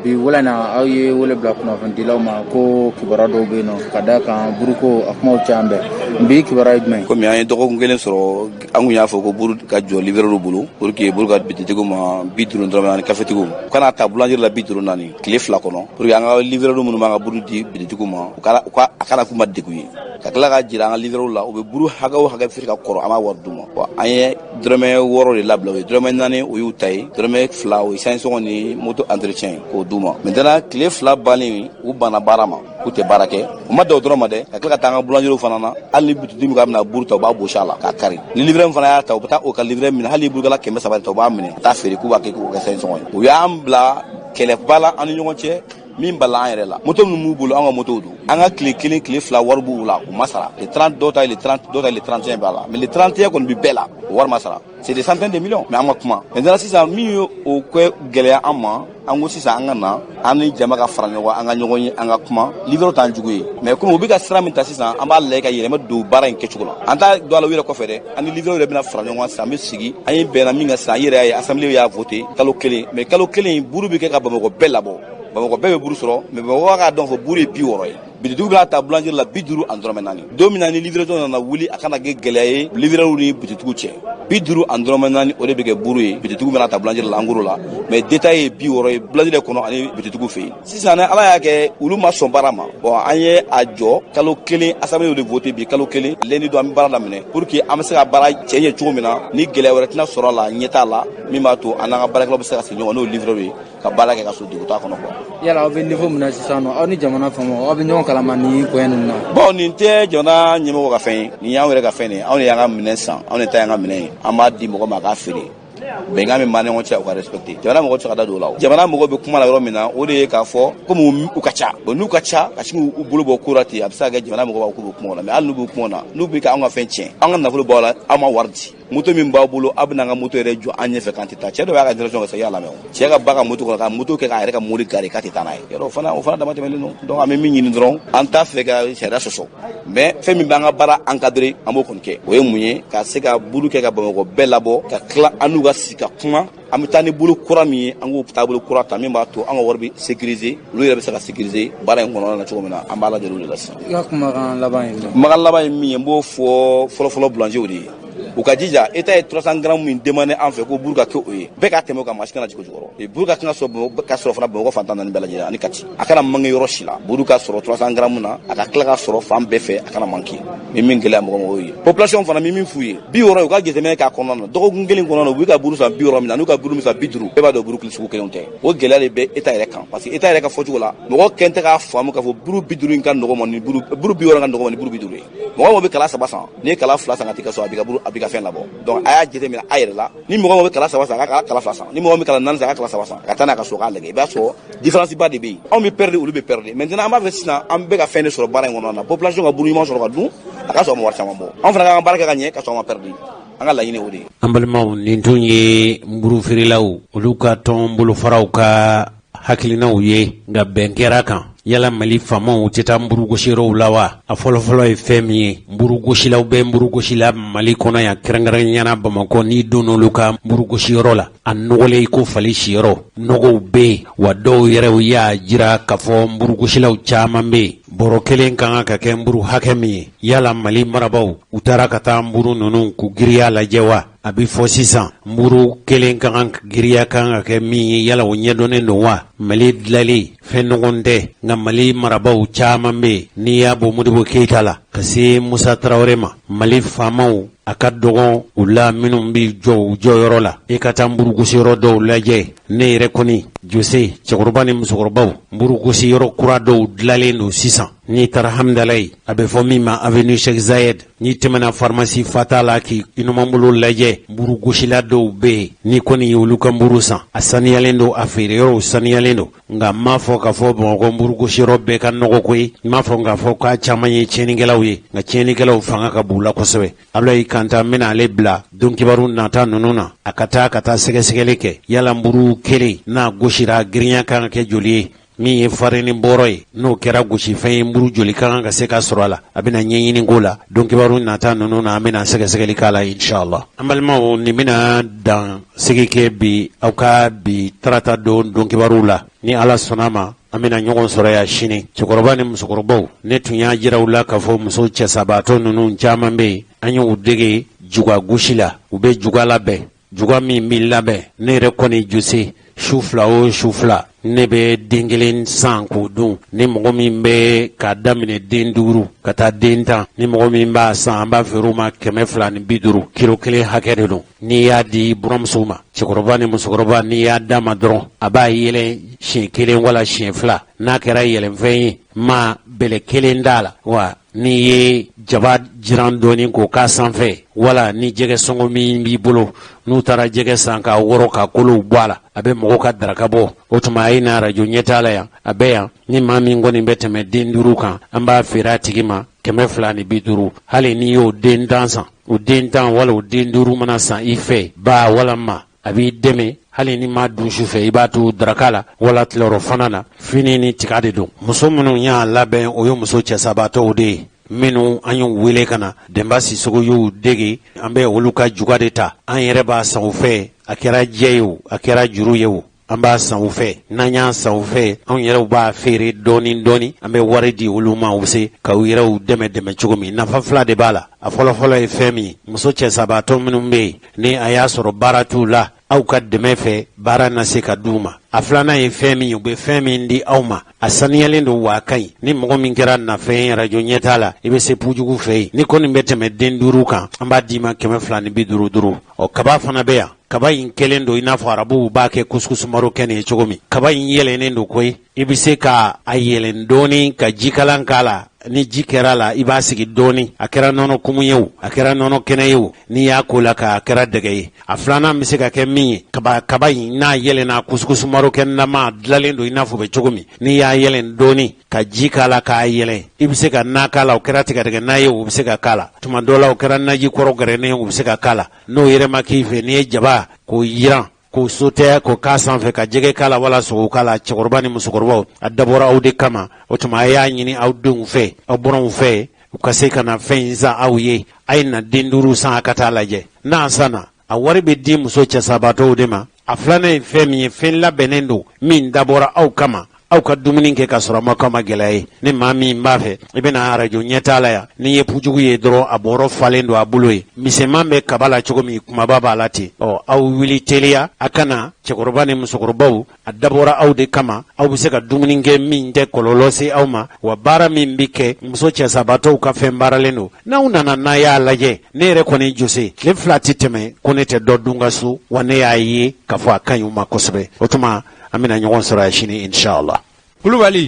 Bi wala in na aw ye wele bila kunnafonidilaw ma ko kibaruya dɔw bɛ yen nɔ ka da kan buruko a kumaw caman bɛɛ. Bi kibaruya ye jumɛn? Komi an ye dɔgɔkun kelen sɔrɔ an kun y'a fɔ ko buru ka jɔ livreur bolo pour que buru ka bititigiw ma 50 dɔrɔmɛ naani kafetigiw kana ta boulangerie la 54 tile 2 kɔnɔ pour que an ka livreur minnu b'an ka buru di bititigiw ma a kana k'u ma degun ye. Ka tila ka jira an ka livreur la u bɛ buru hakɛ o hakɛ feere ka kɔrɔ an b'a wari d'u ma. An ye dɔrɔmɛ 6 de labila o ye dɔrɔmɛ 4 o y'u ta ye dɔrɔmɛ 2 o ye sangɔn ni moto entretien k'o d'u ma. Maintenant tile 2 bannen u banna baara ma k'u tɛ baara kɛ u ma da o dɔrɔn ma dɛ ka tila ka taa an ka boulangerie fana na hali ni bitigi min ka bɛna buru ta u b'a gosi a la k'a kari ni livreur fana y'a ta u bɛ taa o ka livreur minɛ hali burukala 300 ta u b'a minɛ ka taa feere k'u b'a kɛ k'u kɛ sangɔn ye. U y'an bila kɛlɛba la an ni ɲɔgɔn cɛ min bala an yɛrɛ la moto minnu b'u bolo an ka moto don an ka tile 1 tile 2 wari b'u la u ma sara le 30 dɔw ta le 30 dɔw ta le 31 b'a la mais le 31 kɔni bi bɛɛ la o wari ma sara c'est des centaines de millions mais an ma kuma maintenant sisan min ye o kɛ gɛlɛya an ma an ko sisan an ka na an ni jama ka fara ɲɔgɔn an ka ɲɔgɔn ye an ka kuma livreur t'an jugu ye mais comme u bɛ ka sira min ta sisan an b'a lajɛ ka yɛlɛma don baara in kɛcogo la an t'a don a la u yɛrɛ kɔfɛ dɛ an ni livreur yɛrɛ bɛna fara ɲɔgɔn kan sisan an bɛ sigi an ye bɛnna min kan sisan an yɛrɛ y'a ye assemblée y'a voté kalo 1 mais kalo 1 buru bɛ kɛ ka Bamakɔ bɛɛ labɔ Bamakɔ bɛɛ bɛ buru sɔrɔ mais Bamakɔ k'a dɔn fɔ buru ye 60 ye bititigiw bɛna ta boulangerie la 50 ani dɔrɔmɛ 4 don min na ni livraison nana wuli a kana kɛ gɛlɛya ye livreur ni bititigiw cɛ 50 ani dɔrɔmɛ 4 o de bɛ kɛ buru ye bititigiw bɛna ta boulangerie la en gros la mais détail ye 60 ye boulangerie kɔnɔ ani bititigiw fɛ yen sisan ala y'a kɛ olu ma sɔn baara ma bon an ye a jɔ kalo 1 assemblée de voté bi kalo 1 lundi don an bɛ baara daminɛ pour que an bɛ se ka baara cɛ ɲɛ cogo min na ni gɛlɛya wɛrɛ tɛna sɔrɔ a la ɲɛ t'a la min b'a to an n'an ka baarakɛlaw bɛ se ka sigi ɲɔgɔn n'o livreur ye ka baara kɛ ka sɔrɔ degun t'a kɔnɔ quoi. Yala aw bɛ niveau min na sisan nɔ aw ni jamana fɛnw aw bɛ ɲɔgɔn kalama ni ko ninnu na. Bon nin tɛ jamana ɲɛmɔgɔ ka fɛn ye nin y'anw yɛrɛ ka fɛn de ye anw de y'an ka minɛn san anw de ta y'an ka minɛn ye an b'a di mɔgɔ ma k'a feere bɛnkan min b'an ni ɲɔgɔn cɛ u ka respecté jamana mɔgɔ tɛ se ka da don o la o jamana mɔgɔ bɛ kuma la yɔrɔ min na o de ye k'a fɔ komi u ka ca bon n'u ka ca ka sin k'u bolo bɔ ko la ten a bɛ se ka kɛ jamana mɔgɔ b'a k'u bɛ kuma o la mais hali n'u bɛ kuma o la n'u bɛ k'anw ka fɛn tiɲɛ an ka nafolo b'aw la aw ma wari di moto min b'a bolo aw bɛna an ka moto yɛrɛ jɔ an ɲɛfɛ k'an tɛ taa cɛ dɔ b'a ka direction kɛ sa i y'a lamɛn o cɛ ka ba ka moto kɔnɔ ka moto kɛ k'a yɛrɛ ka mobili gari k'a tɛ taa n'a ye yɔrɔ o fana dama tɛmɛlen don donc an bɛ min ɲini dɔrɔn an t'a fɛ ka sariya sɔsɔ mais fɛn min b'an ka baara encadré an b'o kɔni kɛ o ye mun ye ka se ka buru kɛ ka Bamakɔ bɛɛ labɔ ka tila an n'u ka sigi ka kuma an bɛ taa ni bolo kura min ye an k'o taabolo kura ta min b'a to an ka wari bɛ sécuriser olu yɛrɛ bɛ se ka sécuriser baara in kɔnɔna na cogo min na an b'a lajɛ o de la sisan. I ka kumakan laban ye min? Kumakan laban ye min ye n b'o fɔ fɔlɔfɔlɔ boulangeries de ye u ka jija État ye 300 grammes min demandé an fɛ ko buru ka kɛ o ye bɛɛ ka tɛmɛ o kan maa si kana jigin o jukɔrɔ buru ka kan ka sɔrɔ fana Bamakɔ fan 14 bɛɛ lajɛlen ani Kati a kana manqué yɔrɔ si la buru ka sɔrɔ 300 grammes na a ka tila ka sɔrɔ fan bɛɛ fɛ a kana manqué min gɛlɛya mɔgɔ ye population fana min f'u ye 60 u ka jateminɛ k'a kɔnɔna na dɔgɔkun kelen kɔnɔna na u bɛ ka buru san 60 min na n'u ka buru min san 50 bɛɛ b'a dɔn buru kilo sugu kelen tɛ o gɛlɛya de bɛ État yɛrɛ kan parce que État yɛrɛ ka fɔcogo la mɔgɔ kɛn tɛ k'a faamu k'a fɔ buru 50 in ka nɔgɔ ma ni buru 60 ka nɔgɔ ma ni buru 50 ye mɔgɔ bɛ kala 3 san n'i ye kala 2 san ka t'i ka so a b'i ka fɛn labɔ donc a y'a jateminɛ a yɛrɛ la ni mɔgɔ bɛ kala 3 san a ka kala 2 san ni mɔgɔ bɛ kala 4 san a ka kala 3 san ka taa n'a ka so k'a lajɛ i b'a sɔrɔ différence ba de bɛ yen anw bɛ perdre olu bɛ perdre maintenant an b'a fɛ sisan an bɛ ka fɛn de sɔrɔ baara in kɔnɔna na population ka buru ɲuman sɔrɔ ka dun a ka sɔrɔ ma wari caman bɔ anw fana k'an baara kɛ ka ɲɛ ka sɔrɔ an ma perdre an ka laɲini o de ye. An balimaw nin tun ye buru feerelaw olu ka tɔn bolofaraw ka hakilinaw ye nka bɛn kɛra kan yala Mali faamaw tɛ taa nburugosiyɔrɔw la wa a fɔlɔfɔlɔ ye fɛn min ye nburugosilaw bɛ nburugosila Mali kɔnɔ yan kɛrɛnkɛrɛnnenya Bamakɔ n'i donn'olu ka nburugosiyɔrɔ la a nɔgɔlen i ko fali siyɔrɔ nɔgɔw bɛ yen wa dɔw yɛrɛ y'a jira k'a fɔ nburugosilaw caman bɛ yen bɔrɔ kelen kan ka kɛ nburu hakɛ min ye yala Mali marabaw u taara ka taa nburu ninnu k'u giriya lajɛ wa a bɛ fɔ sisan nburu kelen kan giriya kan ka kɛ min ye yala o ɲɛdɔnnen don wa Mali dilanli fɛn nɔgɔn tɛ nka Mali marabaw caman bɛ yen n'i y'a bɔ Modibo Keyita la ka se Musa Tarawele ma Mali faamaw a ka dɔgɔn u la minnu bɛ jɔ u jɔyɔrɔ la i ka taa nburugosiyɔrɔ dɔw lajɛ ne yɛrɛ kɔni Jose cɛkɔrɔba ni musokɔrɔbaw nburugosiyɔrɔ kura dɔw dilanlen don sisan ni tara hamdalay a bɛ fɔ min ma avenue Cheikh Zayed ni tɛmɛna pharmacie Fatala k'i inumanbolo lajɛ mburu gosila dɔw bɛ yen ni kɔni ye olu ka mburu san a saniyalen don a feere yɔrɔw saniyalen don nka m'a fɔ k'a fɔ Bamakɔ mburu gosiyɔrɔ bɛɛ ka nɔgɔ koyi m'a fɔ k'a fɔ k'a caman ye tiɲɛnikɛlaw ye nka tiɲɛnikɛlaw fanga ka b'u la kosɛbɛ Ablaye Kanta n bɛna ale bila don kibaru nata ninnu na a ka taa sɛgɛsɛgɛli kɛ yala mburu kelen n'a gosira girinya kan ka kɛ joli ye min ye farini bɔrɔ ye n'o kɛra gosifɛn ye mburu joli kan ka se ka sɔrɔ a la a bɛna ɲɛɲini ko la don kibaru nata ninnu na an bɛna sɛgɛsɛgɛli k'a la inshallah an balimaw nin bɛna dan sigi kɛ bi aw ka bi tarata don kibaru la ni ala sɔnna ma an bɛna ɲɔgɔn sɔrɔ yan sini cɛkɔrɔba ni musokɔrɔbaw ne tun y'a jira u la k'a fɔ muso cɛsabaatɔ ninnu caman bɛ yen an y'u dege juga gosi la u bɛ juga labɛn juga min bɛ labɛn ne yɛrɛ kɔni jose su fila o su fila ne bɛ den kelen san k'o dun ni mɔgɔ min bɛ k'a daminɛ den 5 ka taa den 10 ni mɔgɔ min b'a san an b'a feere u ma 250 kilo kelen hakɛ de don n'i y'a di buramusow ma cɛkɔrɔba ni musokɔrɔba n'i y'a d'a ma dɔrɔn a b'a yɛlɛ siɲɛ 1 wala siɲɛ 2 n'a kɛra yɛlɛnfɛn ye ma bɛlɛ 1 d'a la wa n'i ye jaba jiran dɔɔni k'o k'a sanfɛ wala ni jɛgɛ sɔngɔ min b'i bolo n'u taara jɛgɛ san k'a wɔrɔ ka kolow bɔ a la a bɛ mɔgɔw ka daraka bɔ o tuma a ye na radio ɲɛtaa la yan a bɛ yan ni maa min kɔni bɛ tɛmɛ den 5 kan an b'a feere a tigi ma 250 hali n'i y'o den 10 san o den 10 wala o den 5 mana san i fɛ ba wala ma a b'i dɛmɛ hali ni ma dun su fɛ i b'a to daraka la wala tilayɔrɔ fana na fini ni tiga de don muso minnu y'a labɛn o ye muso cɛsabaatɔw de ye minnu an y'u wele ka na Denba Sisogo y'u dege an bɛ olu ka juga de ta an yɛrɛ b'a san u fɛ a kɛra jɛ ye o a kɛra juru ye o an b'a san u fɛ n'an y'a san u fɛ anw yɛrɛw b'a feere dɔɔni an bɛ wari di olu ma u se ka u yɛrɛw dɛmɛ cogo min nafa 2 de b'a la a fɔlɔfɔlɔ ye fɛn min muso cɛsabaatɔ minnu bɛ yen ni a y'a sɔrɔ baara t'u la aw ka dɛmɛ fɛ baara na se ka d'u ma a filanan ye fɛn min u bɛ fɛn min di aw ma a saniyalen don waa ka ɲi ni mɔgɔ min kɛra nafɛn radio ɲɛtaa la i bɛ se pujugu fɛ yen ni kɔni bɛ tɛmɛ den 5 kan an b'a d'i ma 250 ɔ kaba fana bɛ yan kaba in kɛlen don i n'a fɔ arabuw b'a kɛ kuskusumaro kɛnɛ ye cogo min kaba in yɛlɛnnen don koyi i bɛ se ka a yɛlɛn dɔɔni ka jikalan k'a la ni ji kɛra la i b'a sigi dɔɔni a kɛra nɔnɔ kumu ye o a kɛra nɔnɔ kɛnɛ ye o n'i y'a ko la k'a kɛra dɛgɛ ye a filanan bɛ se ka kɛ min ye kaba in n'a yɛlɛnna kuskusumaro kɛnɛma dilanlen don i n'a fɔ bɛ cogo min n'i y'a yɛlɛn dɔɔni ka ji k'a la k'a yɛlɛn i bɛ se ka na k'a la o kɛra tigɛdɛgɛ na ye o bɛ se ka k'a la tuma dɔ la o kɛra naji kɔrɔ gɛrɛnen o bɛ se ka k'a la n'o yɛrɛ ma k'i fɛ n'i ye jaba k'o yiran k'o sotɛ k'o k'a sanfɛ ka jɛgɛ k'a la wala sogo k'a la cɛkɔrɔba ni musokɔrɔbaw a dabɔra aw de kama o tuma a y'a ɲini aw denw fɛ aw bɔrɔnw fɛ u ka se ka na fɛn in san aw ye a ye na den 5 san a ka taa lajɛ n'a sanna a wari bɛ di muso cɛsabaatɔw de ma a filanan ye fɛn min ye fɛn labɛnnen don min dabɔra aw kama aw ka dumuni kɛ ka sɔrɔ a ma kɛ ma gɛlɛya ye ni maa min b'a fɛ i bɛna radio ɲɛtaa la yan n'i ye pujugu ye dɔrɔn a bɔrɔ falen don a bolo ye misɛnman bɛ kaba la cogo min kumaba b'a la ten aw wuli teliya a kana cɛkɔrɔba ni musokɔrɔbaw a dabɔra aw de kama aw bɛ se ka dumuni kɛ min tɛ kɔlɔlɔ se aw ma wa baara min bɛ kɛ muso cɛsabaatɔw ka fɛn baaralen don n'aw nana n'a y'a lajɛ ne yɛrɛ kɔni jose tile 2 tɛ tɛmɛ ko ne tɛ dɔ dun ka so wa ne y'a ye k'a fɔ a ka ɲi u ma kosɛbɛ o tuma an bɛna ɲɔgɔn sɔrɔ yan sini inshallah. Kulubali